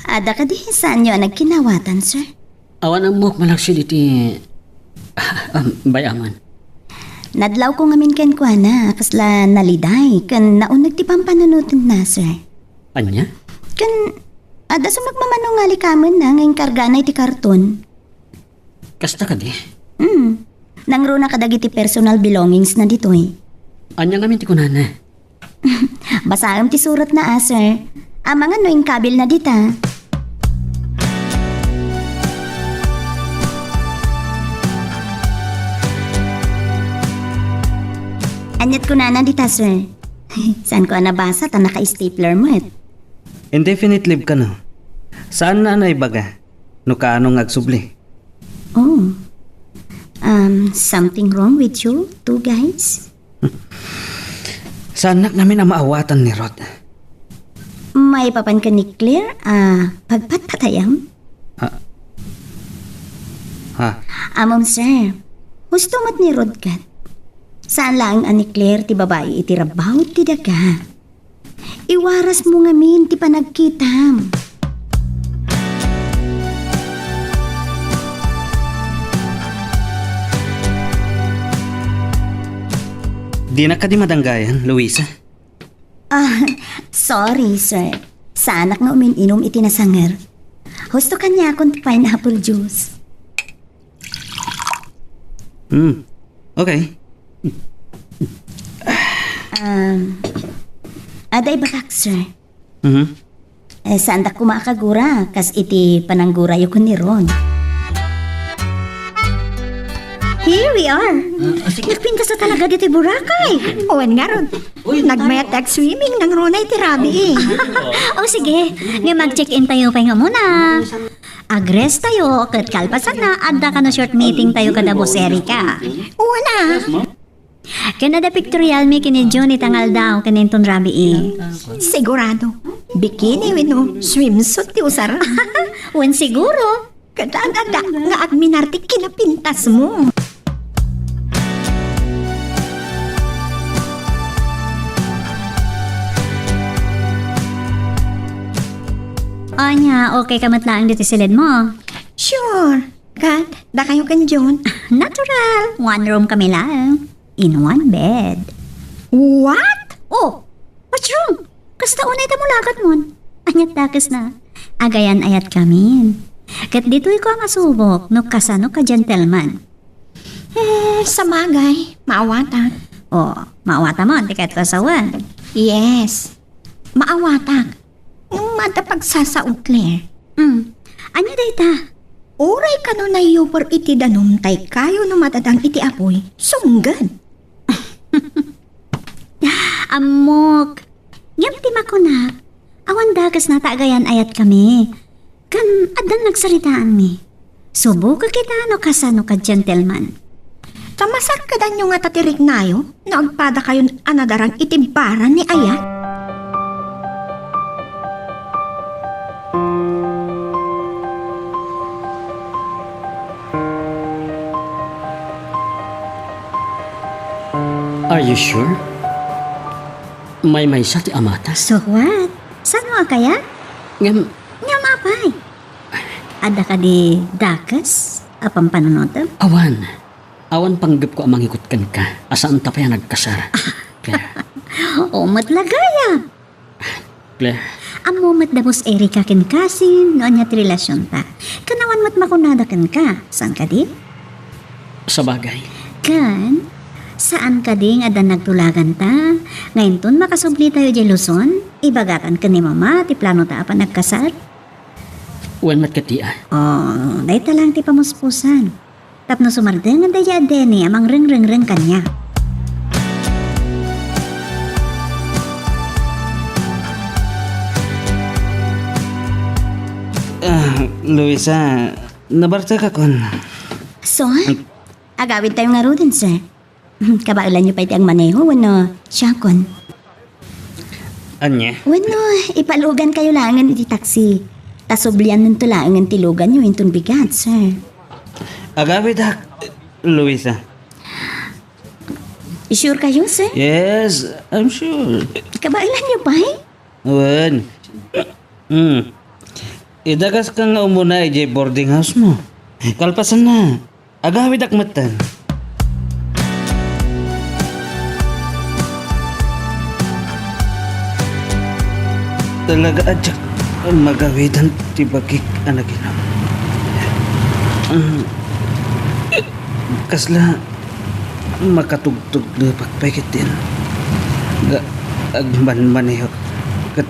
Ada ka di saan nyo nagkinawatan, sir? Awan ang mok malaksi dito. Bayaman. Nadlaw ko ngamin ken kwa na, kasla naliday, kan naunag ti pampanunutan na, sir. Anya? Kan, ada sa magmamanungali kaman na, ngayong karga na iti karton. Kasta ka di? Nangro na kadagiti personal belongings na dito eh. Anya nga minti ko na. Basaam ti surat na sir. Mga noing kabil na dita. Anyat ko na dita, sir. Saan ko nabasa ta naka-stapler mo Indefinite leave ka no. Saan na naibaga? No kaano agsubli? Oh. Something wrong with you two guys? Sa anak namin ang maawatan ni Rod. May papan ka ni Claire, pagpatpatayam? Ha? Amom sir, gusto mo't ni Rod kat. Saan lang ani Claire ti babae iti rabaw ti daga. Iwaras mo ngamin ti panagkitam. Di na ka di madanggayan, Luisa. Sorry sir. Sa anak na uminom iti nasanger. Gusto kanya akong pineapple juice. Okay. Aday bakak sir. Mhm. Saan da kumakagura, kas iti pananggura yu ni Ron. Here we are. Nagpintas na talaga dito Boracay. Owen nga ron. Nagmetek swimming ng runay ti Rabi eh. O sige, nga mag-check-in tayo pa nga muna. Agres tayo, kat kalpasan na, adda ka na short meeting tayo kada boss Erika. Wala. Kanada pictorial mi kini John itangal daw kaninton Rabi eh. Sigurado. Bikini wino. Swimsuit ti usara. Wen siguro. Kadadada nga agminarti kinapintas mo. Anya, okay ka matlaang dito silid mo. Sure. Kat, da kayo kan John. Natural. One room kami lang. In one bed. What? Oh, what's wrong? Kasta unay ta mulakat mon. Anyat dakas na. Agayan ayat kami. Kat dito'y ko ang asubok, no kasano ka gentleman. Sa bagay. Maawata. Oh, maawata mo, di kahit kasawan. Yes. Maawatak. Madapag sasaot, Claire. Anya dayta? Oray ka no na yupor iti danum tay kayo no matadang iti apoy. Sunggad. Amok. Ngam ti makunak. Awan dakas na taagayan ayat kami. Kan adan nagsaritaan mi. Subo ka kita no kasano ka gentleman. Tamasak ka dan yung nga tatirik nayo. Naagpada kayo anadarang itibaran ni Ayat. Are you sure? May sa ti amata? So what? Saan mo kaya? Ngam, Nga mapay. Ada ka di dakas? Apang panunotam? awan panggap ko amang ikutkan ka. Asaan ta pa yan nagkasara? Claire, O matlagaya. Claire, Amo mat dabos Erika ken kasin, no anya ti relasyon ta. Kanawan mat makunada ken ka. Saan ka di? sa bagay. Kan, saan ka ding adan nagtulagan ta? Ngayon ton makasubli tayo di Luzon? Ibagakan ka ni mama, ti plano ta pa nagkasal? Wan matkatia. Oh, dahi ta lang ti pamuspusan. Tapno sumardengan tayo adeni amang ring kanya. Luisa, nabarta ka kon. So, agawid tayo nga rin, sir. Kabailan niyo pa iti ang maneho, wano, siyakon. Anya? Wano, ipalugan kayo langan iti taxi. Tasublian ng tulangan tilugan niyo intong bigat, sir. Agawid hak, Luisa. Sure kayo, sir? Yes, I'm sure. Kabailan niyo pa, eh? Wan. Idagas ka nga umuna ije boarding house mo. Kalpasan na. Agawid akmatan. Talaga adyak magawidan tibagik anakin. Kasla makatugtog na pagpakit din. Agman-maneho. Kat...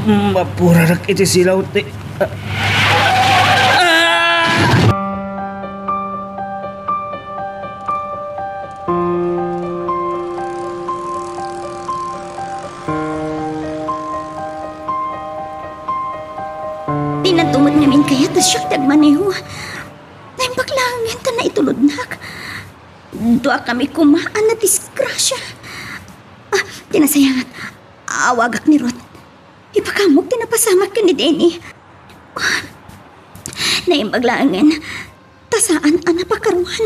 mapurarak iti silaw. Pinantumod namin kaya tas siyak dagmaneho. Naimbak lang yun na itulod nak. Doa kami kumaan na disgrasya. Tinasayangat. Awagak ni Rod. Ipakamog tinapasamak ka ni Denny. Naimbag langan. Tasaan ang napakaruan.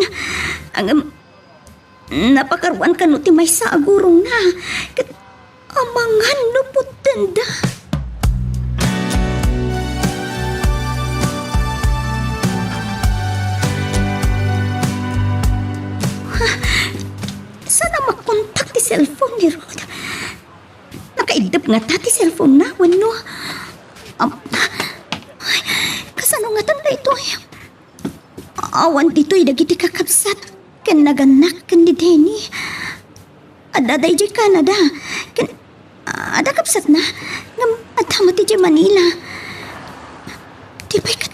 Ang napakaruan ka no ti may sagurong na. Kat amangan lupot tanda. Sana makontak ti cellphone ni Rod. Nakaidap nga ta ti cellphone na, wano. Kasano nga tanda ito? Awan dito'y dagiti kakabsat. Kan naganak kan di Denny. Adaday di Canada. Kan ada kapsat na. Ngam adama ti di Manila. Di ba'y kat...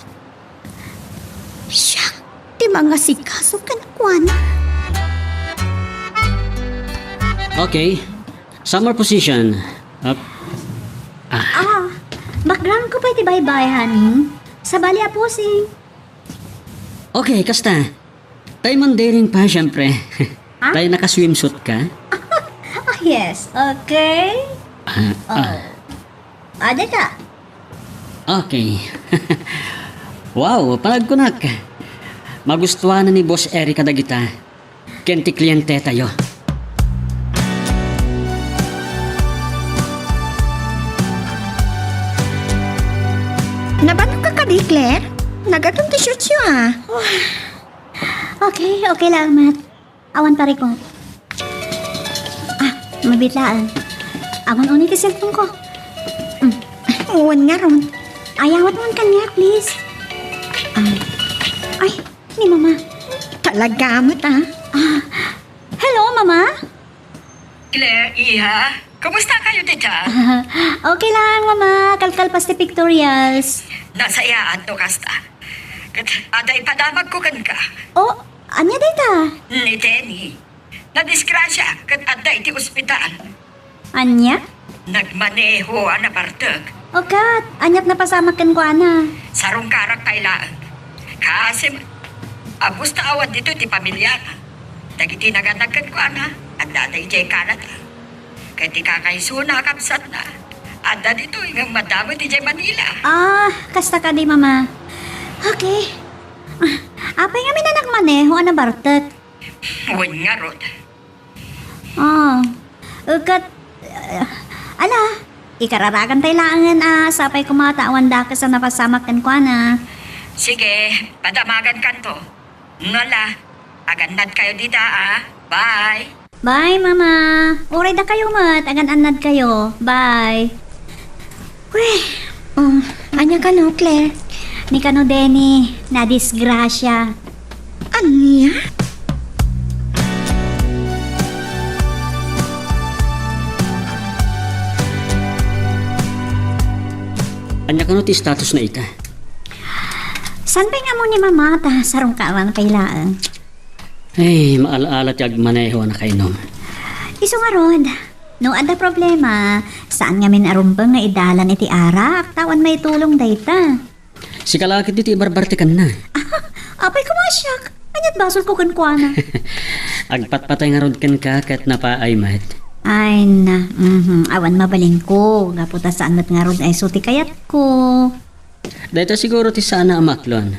Siya, di mga sikaso kanakwan. Okay. Summer position. Up. Background ko pa iti bye-bye, honey. Sa bali aposing. Okay, kasta. Tayo man daring pa, syempre. Tayo naka-swimsuit ka? Yes, okay. Ada ka? Okay. Wow, panagkunak. Magustuhan na ni Boss Eric Dagita. Kenti kliyente tayo. Nabato ka ka di, Claire? Nagatong t-shirt siya ah. Okay lang, Matt. Awan pare ko. Mabitlaan. Awan unin ka cellphone ko. Uwan nga ron. Ayawat mo kanya, please. Ay, ni Mama. Talaga amat ah. Hello, Mama? Claire, Iha, kumusta kayo, tita? Okay lang, Mama. Kalkalpas ti pictorials. Nasa iyaan to, kasta. Aday padamag ko kan ka. Oh, anya data? Ni Denny. Nadisgrasya kat aday ti ospital. Anya? Nagmaneho ang napartag. Okat, anyap na pasamakan ko, ana. Sarong karak kailaan. Kasi abus na awan dito ti pamilya. Dagiti naganagkan ko, ana. At daday jay Canada. Kaya ti kakaisuna kapsat na. Anda dito hanggang madami ti jay Manila. Kasta ka di, Mama. Okay. Apay nga may nanagmaneho, ana bartek. Huwag nga, Rod. Ukat, ala, ikararagan tayo langan, sapay kumatawan da ka sa napasamakan ko, ana. Sige, padamagan kan to. Nala, agandad kayo dita, Bye. Bye, Mama. Uray da kayo, Mat. Agan-anad kayo. Bye. Weh, Anya ka no, Claire? ni kano Denny, na disgrasya. Anya? Anya ka no ti status na ita? San pa nga mo ni Mama ta sarong kawan kailaan? Ay, maalaala ti agmaneho na kainom. Iso nga Rod, No ada problema. Saan nga min arumbang nga idalan iti arak? Tawan may tulong dayta. Si kalakit diti ibarbartikan na. Apay kumasyak. Anyat basol ko kankwana. Agpatpatay nga rod kan ka kat napaay mat. Ay na. Awan mabaling ko. Gaputa saan mat nga rod ay suti kayat ko. Dahito siguro ti sana amaklon.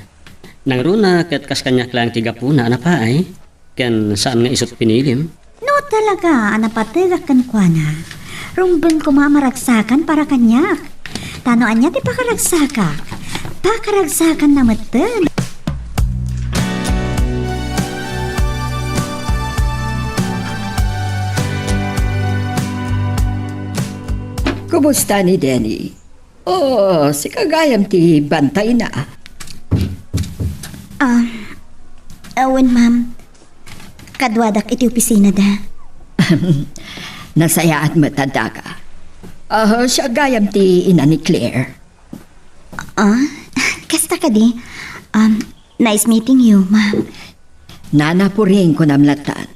Nang runa kat kas kanyak lang tiga puna napaay. Kan saan nga isot pinilim. No talaga, anapatagak kankwana. Rumbang ko mamaragsakan para kanyak. Tanoan niya ti pakaragsaka. Pakaragsakan na matan. Kumusta ni Denny? Oh, si kagayam ti bantay na. Awan ma'am. Kadwadak iti opisina da. Nasaya at matanda ka. Siya gayam ti ina ni Claire. Kasta ka di. Nice meeting you, ma'am. Nanapuring ko namlatan.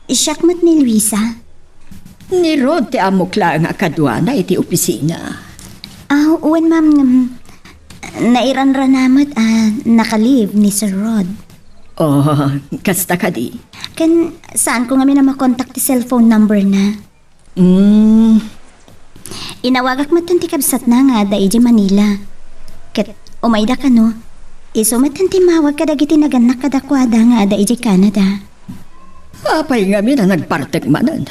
Siyakmat ni Luisa. Ni Rod ti amok lang nga kadwa na iti opisina. Uwan ma'am. Nairanranamat nakalive ni Sir Rod. Oh, kasta ka di. Kan saan ko nga makontak ti cellphone number na? Inawagak matan ti kabsat na nga da iji Manila. Ket umayda ka no. Isumatan ti mawag kadagiti naganak kadakwada nga da iji Canada. Apay nga mi na nagpartek manan.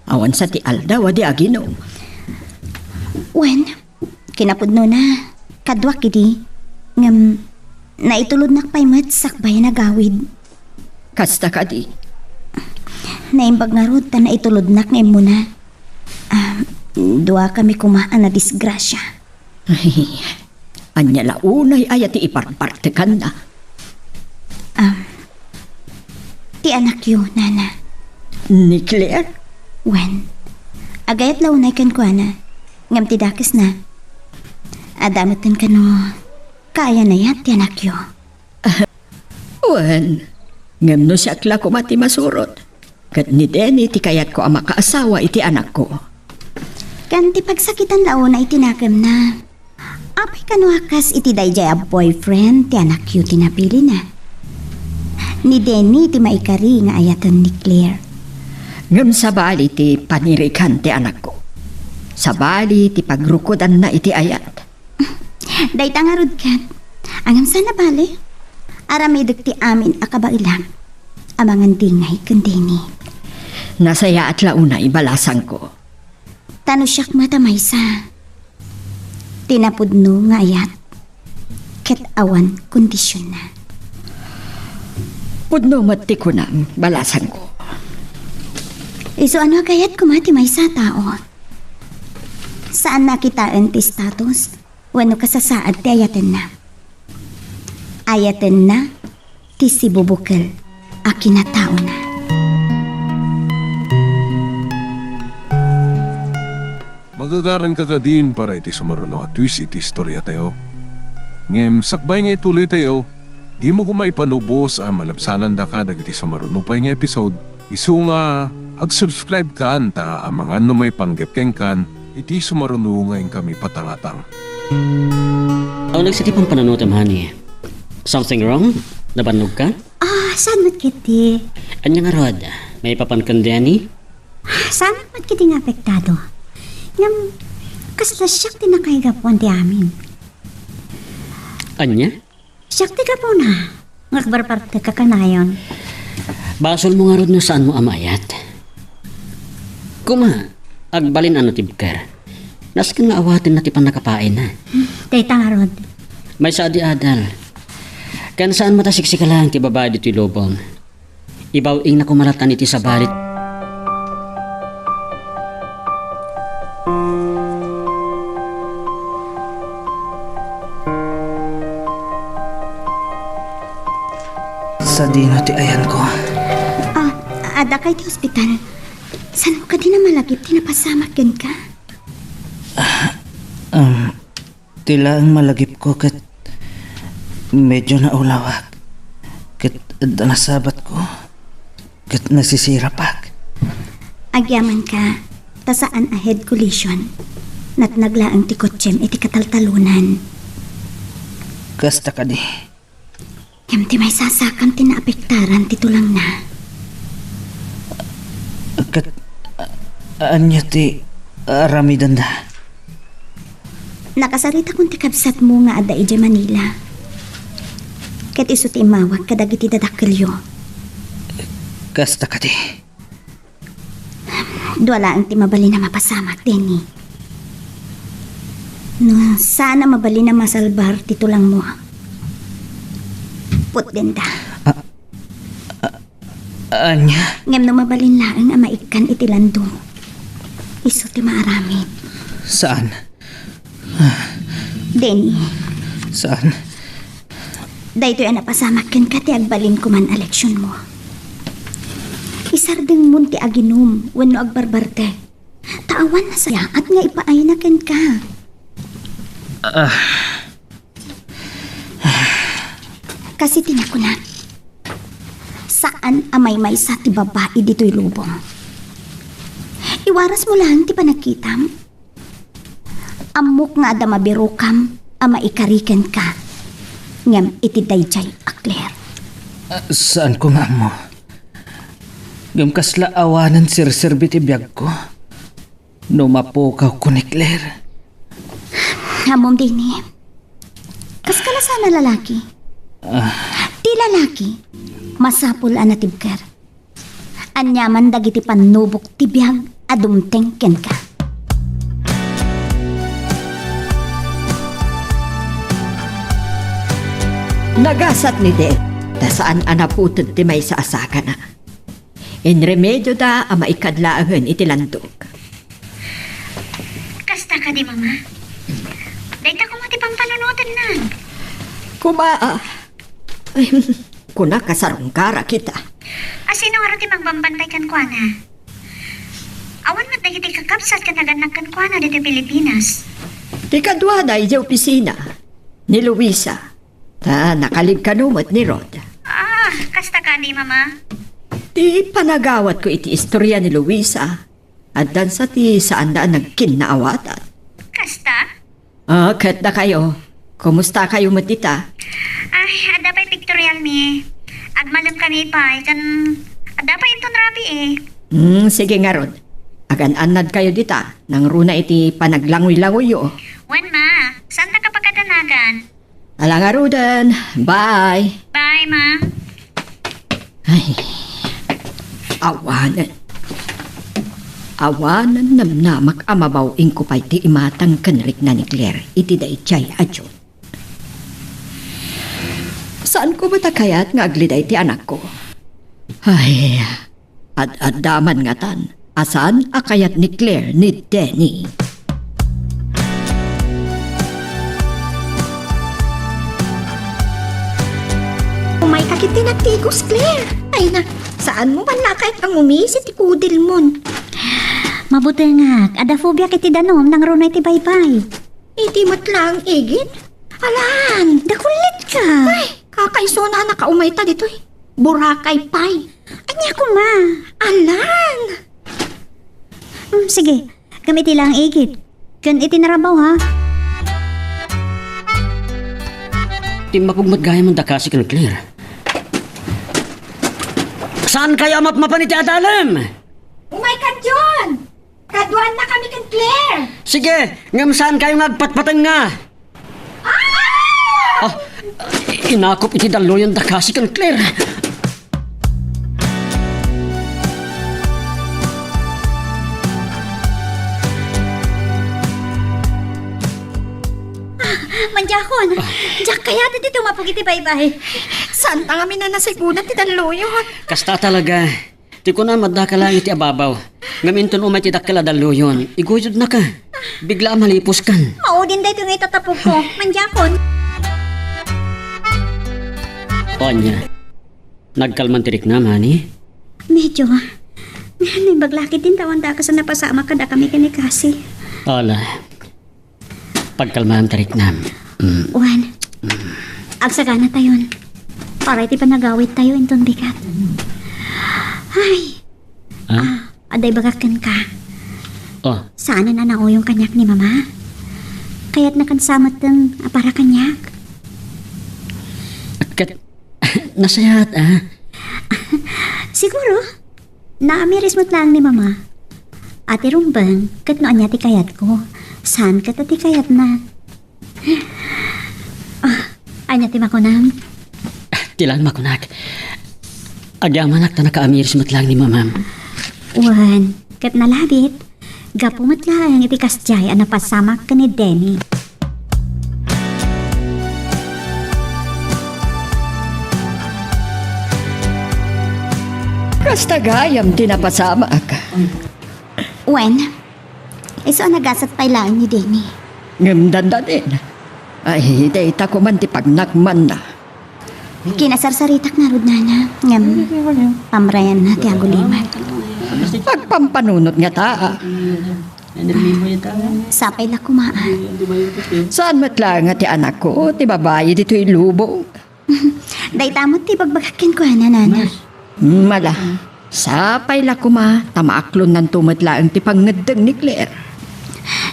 Awan sa ti Alda wadi aginom. Wen, kinapudno na. Kadwak idi. Ngam, naitulod nakpay mat sakbay na gawid. Kasta ka di. Naimbag nga rod ta naitulod nak ngayon muna. Dua kami kumaan na disgrasya. Anya launay ay ti iparpartekan na. Ti anak yu, nana. Ni Claire? Wen, agayat launay kan kwa na. Ngam ti dakis na. Adamatan ka no. Kaya na yat ti anak yu. Wen, ngam no siya kla ko mati masurot. Kat ni Denny ti kayat ko ang makaasawa iti anak ko. Kan ti pagsakitan launay tinakam na. Apay ka no hakas iti dayjay a boyfriend ti anak yu tinapili na. Ni Denny ti maikari nga ayatan ni Claire. Ngam sabali ti panirikan ti anak ko. Sabali ti pagrukodan na iti ayat. Dayta nga rod kat. Angam sana bali. Aramidok ti amin akabailang. Amangan dingay kandini. Nasaya at launa ibalasan ko. Tano siyak matamaysa. Tinapudno nga ayat. Ket awan kondisyon na. Pudno mati ko na balasan ko. Iso ano kayat kumati may sa tao? Saan nakitaan ti status? Wano kasasaad ti ayaten na? Ayaten na ti si Bubukal a kinatao na. Magagaran ka ka din para iti sumaruno at twist iti istorya tayo. Ngem sakbay nga ituloy tayo, di mo kumaipanubos ang malabsanan da ka dagiti sumaruno pa nga episode. Isu nga ag-subscribe ka anta ang mga may panggepkeng kan iti sumaruno ngayon kami patangatang. Aw nagsitipang pananutam, honey. Something wrong? Nabanog ka? Saan mat kiti? Anya nga rod? May papankan Denny? Saan mat kiti nga apektado? Ngam, kasla siyak ti nakaigapuan ti amin. Anya? Siyak ti gapo na. Ngakbarparte ka kanayon. Basol mo nga rod no saan mo amayat. Kuma, agbalin ano tibker. Naskan nga awatin na ti panakapain na. Dayta nga rod. May saadi adal. Kan saan matasiksika lang ti babae dito lobong. Ibaw-ing na kumalatan iti sa balit. Sa dino ti ayan ko. Ada kay ti ospital. Saan mo ka di na malagip? Tinapasamak yan ka? Tila ang malagip ko kat medyo naulawak. Kat nasabat ko. Kat nasisira pak. Agyaman ka, tasaan a head collision. Nat naglaang ti kotsem iti kataltalunan. Kasta ka di. Kem ti may sasakam ti naapektaran ti tulang na. Anya ti aramidan da. Nakasarita kong ti kabsat mo nga ada ije Manila. Ket iso ti imawag kadagiti dadakkelyo. Kasta ka di. Duwala ang ti mabali na mapasamak, Denny. No, sana mabali na masalbar ti tulang mo. Put din da. Anya? Ngem no mabalin laang ang maikan iti landong. Iso ti maaramid. Saan? Denny, Saan? daytoy ang napasamak ken ka ti agbalin ko man eleksyon mo. Isardeng mun ti aginom wenno agbarbarte. Taawan na saya at nga ipaay na ken ka. Kasi tinako na. Saan amay may sa ti babae dito'y lubong? Iwaras mo lang ti panagkitam. Amok nga ada mabirukam ama ikariken ka. Ngam iti dayjay akler. Saan ko nga mo? Ngam kasla awanan sir-serbi ti biyag ko. No mapukaw ko ni Claire. Hamom din eh. Kas ka na sana lalaki? Ti lalaki, masapul anatibker. Anyaman dagiti panubok ti biyag adumteng ken ka. Nagasat ni De, ta saan anaputod ti may sa asaka na. In remedyo da ama ikadlaangan iti landog. Kasta ka di, mama? Dahil ako mati pang panunutan na. Kumaa. Ay, kuna kasarong kara kita. Asino nga ti magbambantay kan kwa na? Awan mat dagiti kakapsat ka naganak kan kwa na dito Pilipinas. Ti kadwa da iti opisina ni Luisa. Ta nakalig kanumot ni Rod. Ah, kasta ka di, mama? Ti panagawat ko iti istorya ni Luisa. At dan sa ti saan daan nagkinaawatan. Kasta? Kat na kayo. Kumusta kayo matita? Ay, ada pa'y pictorial mi. Agmalam kami pa, kan... Ada pa inton rabi eh. Sige nga Rod. Agan-anad kayo dita. Nang runa iti panaglangoy-langoy yo. Wan ma, saan na ka pagkadanagan? Ala nga Rodan. Bye. Bye, ma. Ay, awanan. Awanan namnamak amabaw ko pa'y ti imatang kanrik na ni Claire. Iti da itchay adyon. Saan ko matakayat nga agliday ti anak ko? Ay, ad-adaman nga tan. Asan akayat ni Claire ni Denny? Umay kakit tinagtigos, Claire. Ay na, saan mo man nakait ang umisi ti kudil mon? Mabuti nga, ada phobia kiti danom nang runay ti baybay. Iti matlang igit. Alan, Dakulit ka. ay, kakaiso na nakaumay ta dito eh. Burakay pay. Anya ko ma. Alan! Sige, gamiti lang igit. Kan itinarabaw ha. Di mapugmat gaya mong dakasi ka ng Claire. Saan kayo mapaniti adalam? Umay ka, John! Kaduan na kami kan Claire! Sige, ngam saan kayo ngagpatpatan nga? Ah! Inakop iti dalo yung dakasi ka ng Claire. Manjakon. Jak kaya dito mapugiti baybay. Saan ta kami na nasigunan ti daluyon? Kasta talaga. Di ko na madaka lang iti ababaw. Ngaminton umay ti dakala dalo yun. Iguyod na ka. Bigla malipos kan. Maudin dito nga itatapog ko. Manjakon. Onya. Nagkalman tirik na, mani. Medyo. May baglaki din tawan da ka sa napasama ka da kami kinikasi. Ola. Pagkalman tarik na. Juan. Agsagana tayon. Para iti panagawit tayo inton bigat. Ay. Ha? Aday bagakan ka. Oh, Saan na nao yung kanyak ni mama? Kaya't nakansamat ng para kanyak. kat nasayat Siguro, naamiris mo't lang ni mama. Ate rumbang, kat noon niya ti kayat ko. Saan ka ti kayat na? Anya ti makunam. Tilan makunak. Agyaman ta nakaamiris mo't lang ni mamam. Wan, kat nalabit. Gapo mo't lang iti kasjay ang napasamak ka ni Denny. Kasta gayam tinapasama ka. Wen, iso nagasat pa ilaan ni Denny. Ngamdanda din. Ay, dayta ko man ti pagnakman na. Kinasarsaritak na rod na. Ngam, pamrayan na ti agulimat. Pagpampanunot nga taa. Sapay la kumaan. Saan matlang nga ti anak ko, ti babae dito'y lubong. Day tamot ti bagbagakin ko na nana. Mala, sapay la kuma, tamaaklon ng tumatlaang ti pangnadang ni Claire.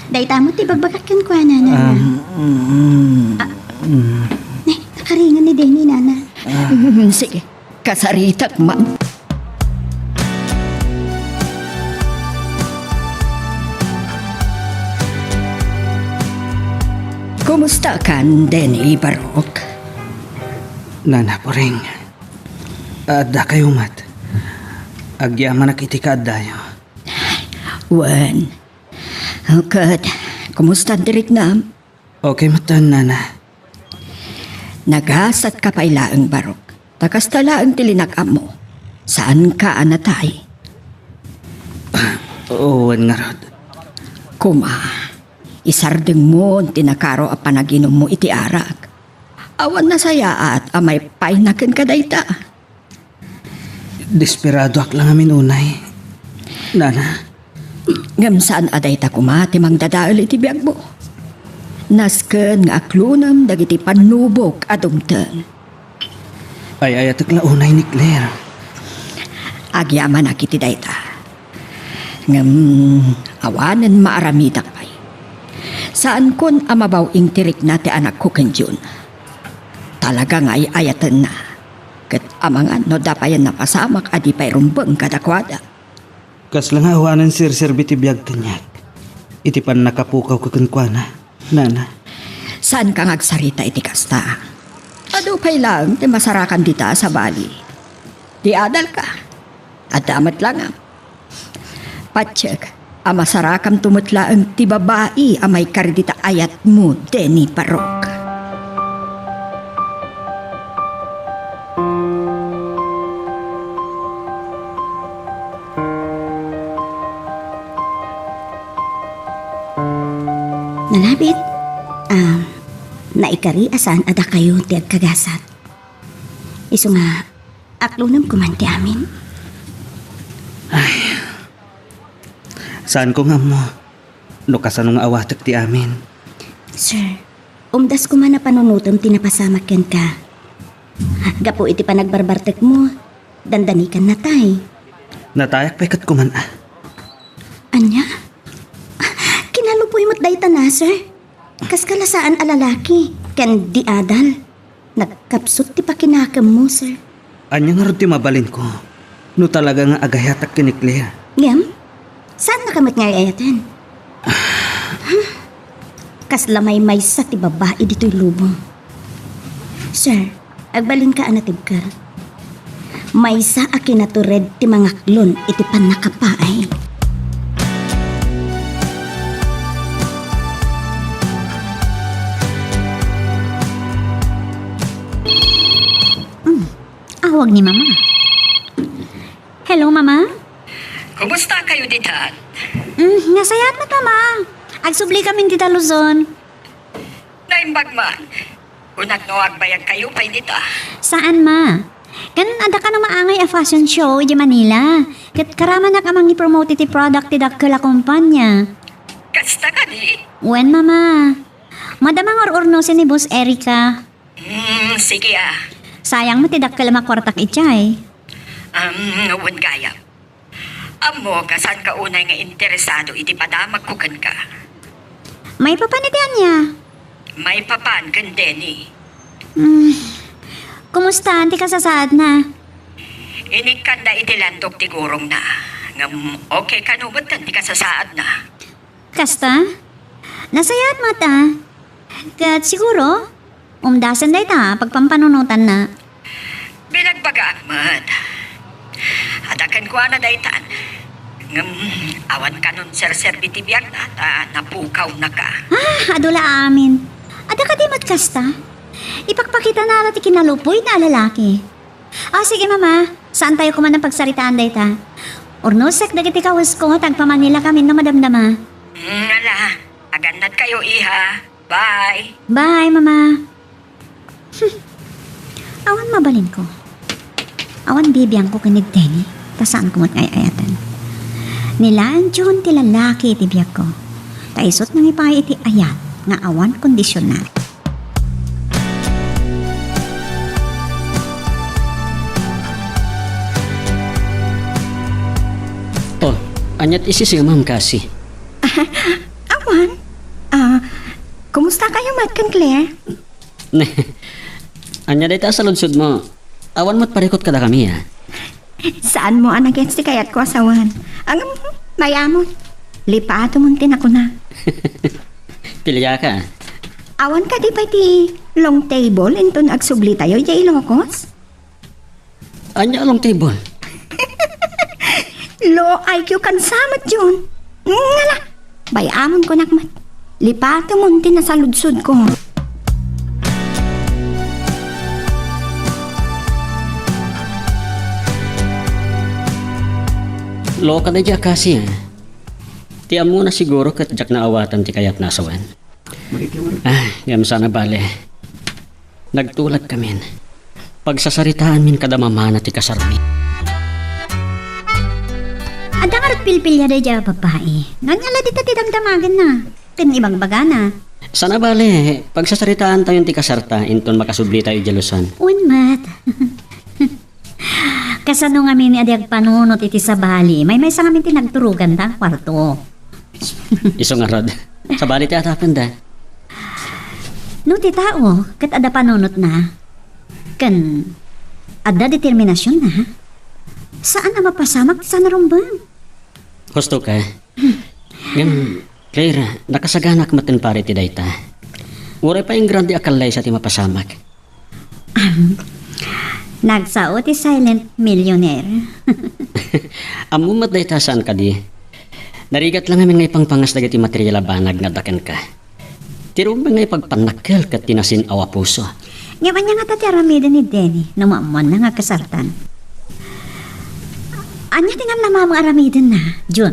Day tamot ti bagbagakin ko na nana. Nakaringan ni Denny nana. Sige, kasaritak man. Kumusta kan, Denny Barok? Nana po rin. Adda kayo mat. Agyaman na kiti ka dayo. Wan. Kad, kumusta dirik nam? Okay matan, nana. Nagasat ka pa ilaang Barok. Takas talaang tilinakam mo. Saan ka anatay? Owan nga rod. Kuma, isardeng mo tinakaro a panaginom mo iti arak. Awan na saya at amay painakin ka dayta. Desperado ak lang amin unay. Nana, Ngam saan aday ta kumati mang dadaal iti biyag mo. Nasken nga aklunam dagiti panubok adumten. ay ayatak la unay ni Claire. Agyaman na kiti dayta. Ngam awanen maaramitak pay. Saan kon amabaw ing tirik na ti anak ko kenjun. Talaga nga ay ayatan na. Kat amangan no dapayan na pasamak adi pay rumbeng kadakwada. Kas lang awanan sir biti biyag kanyak. Iti pan nakapukaw kakunkwana. Nana, Saan kang agsarita iti kasta? Ado pay lang ti masarakan dita sa bali. Di adal ka. At damat lang am. Patsyak, amasarakam tumutla ang ti babae amay kardita ayat mo, Denny Barok. Nalabit. Naikari asan ada kayo ti agkagasat. Iso nga, aklunam kumanti amin. saan ko nga mo? No kasanong awatak ti amin. Sir, umdas ko man na panunutom tinapasamak yan ka. Gapo iti panagbarbartek mo, dandanikan na tay. Natayak pa ikat kuman Anya? Kinalupoy mo't dayta na, sir. Kas kalasaan alalaki, ken di adal. Nagkapsot ti pakinakam mo, sir. Anya nga rin ti mabalin ko. No talaga nga agayatak kini Claire. Ngam? Saan nakamot nga ayatan? Kas lamay may sa ti babae dito'y lubong. Sir, agbalin ka anatib ka. May sa akinatured ti mga klon iti pan nakapaay. Awag ni Mama. Hello, Mama? Kumusta kayo ditan? Nasayat na Mama. Agsubli kami dita Luzon. Naimbag man. Unat no agbayag kayo pa'y dita. Saan, Ma? Ganun ada ka na maangay a fashion show di Manila. Kat karaman na kamang i-promote iti product ti dakkel a kumpanya. Kasta ka di? Wen, Mama? Madamang or-ornosin ni Boss Erica. Sige Sayang mo ti dakkel makwartak itchay. Wan gaya. Amo, kasan ka unay nga interesado iti padamag ko kan ka. May papanitian niya. May papan kan Denny. Kumusta? Anti ka sasaad na. Inikan na iti landok ti gurong na. Ngam okay ka numot kan ti kasasaad na. Kasta? Nasayat mata. Kat siguro, umdasan day ta pagpampanunutan na. Binagbaga akmat. Adakan ko na daytan. Ngam awan ka nun serserbi ti biyak na napukaw na ka. Adula amin. Ada ka di kasta? Ipagpakita na natin kinalupoy na lalaki. Sige mama, saan tayo kuman ng pagsaritaan day ta? Ornosek dagiti kawas ko, tagpamanila kami na madamdama. Ala, agannat kayo iha. Bye. Bye, mama. Awan mabalin ko. Awan bibiyang ko kanid Denny. Tasaan ko mo't ayatan. Nilaan John ti lalaki iti biyak ko. Taisot nang ipay iti ayat nga awan kondisyonal. Oh, anyat isi si ma'am kasi. Awan? Kumusta kayo, Matkan Claire? Anya dito sa lunsod mo. Awan mo't parikot kada kami ha. Saan mo anak yan si kayat ko asawan? Ang mayamon. Lipato mong tinako na. Pilya ka. Awan ka di pa ti long table inton agsubli tayo jay Ilocos? Anya along table. Low IQ kan samat yun. Ngala. Bayamon ko nakmat. Lipato mong tinasaludsod ko. Loka na dya kasi ha. Tiyan mo na siguro kat jak na awatan ti kayat nasawan. Ngam sana bale. Nagtulad kami. Pagsasaritaan min kada mamana ti kasarmi. Ada nga rat pilpilya day dya babae. Nganyala dita ti damdamagan na. Tin ibang baga na. Sana bale, pagsasaritaan tayo ti kasarta, inton makasubli tayo jalusan. Unmat. Kasano nga min adyag panunot iti sa bali. May sa ngamin tinagturugan ta kwarto. Iso nga rod. Sa bali ti atapan da. No ti tao, kat ada panunot na. Kan ada determinasyon na. Saan na mapasamak ti sana rumbang? Husto ka. Ngam, Claire, nakasaganak matin pare ti dayta. Uray pa yung grande akalay sa ti mapasamak. Nagsao ti silent millionaire. Amumat dayta saan ka di. Narigat lang namin nga ipangpangas dagiti material banag nga dakan ka. Tirong ba nga ipagpanakkel kat tinasin awa puso. Ngayon niya nga tati aramida ni Denny na maamuan na nga kasartan. Anya tingan lamang aramidin na, Jun.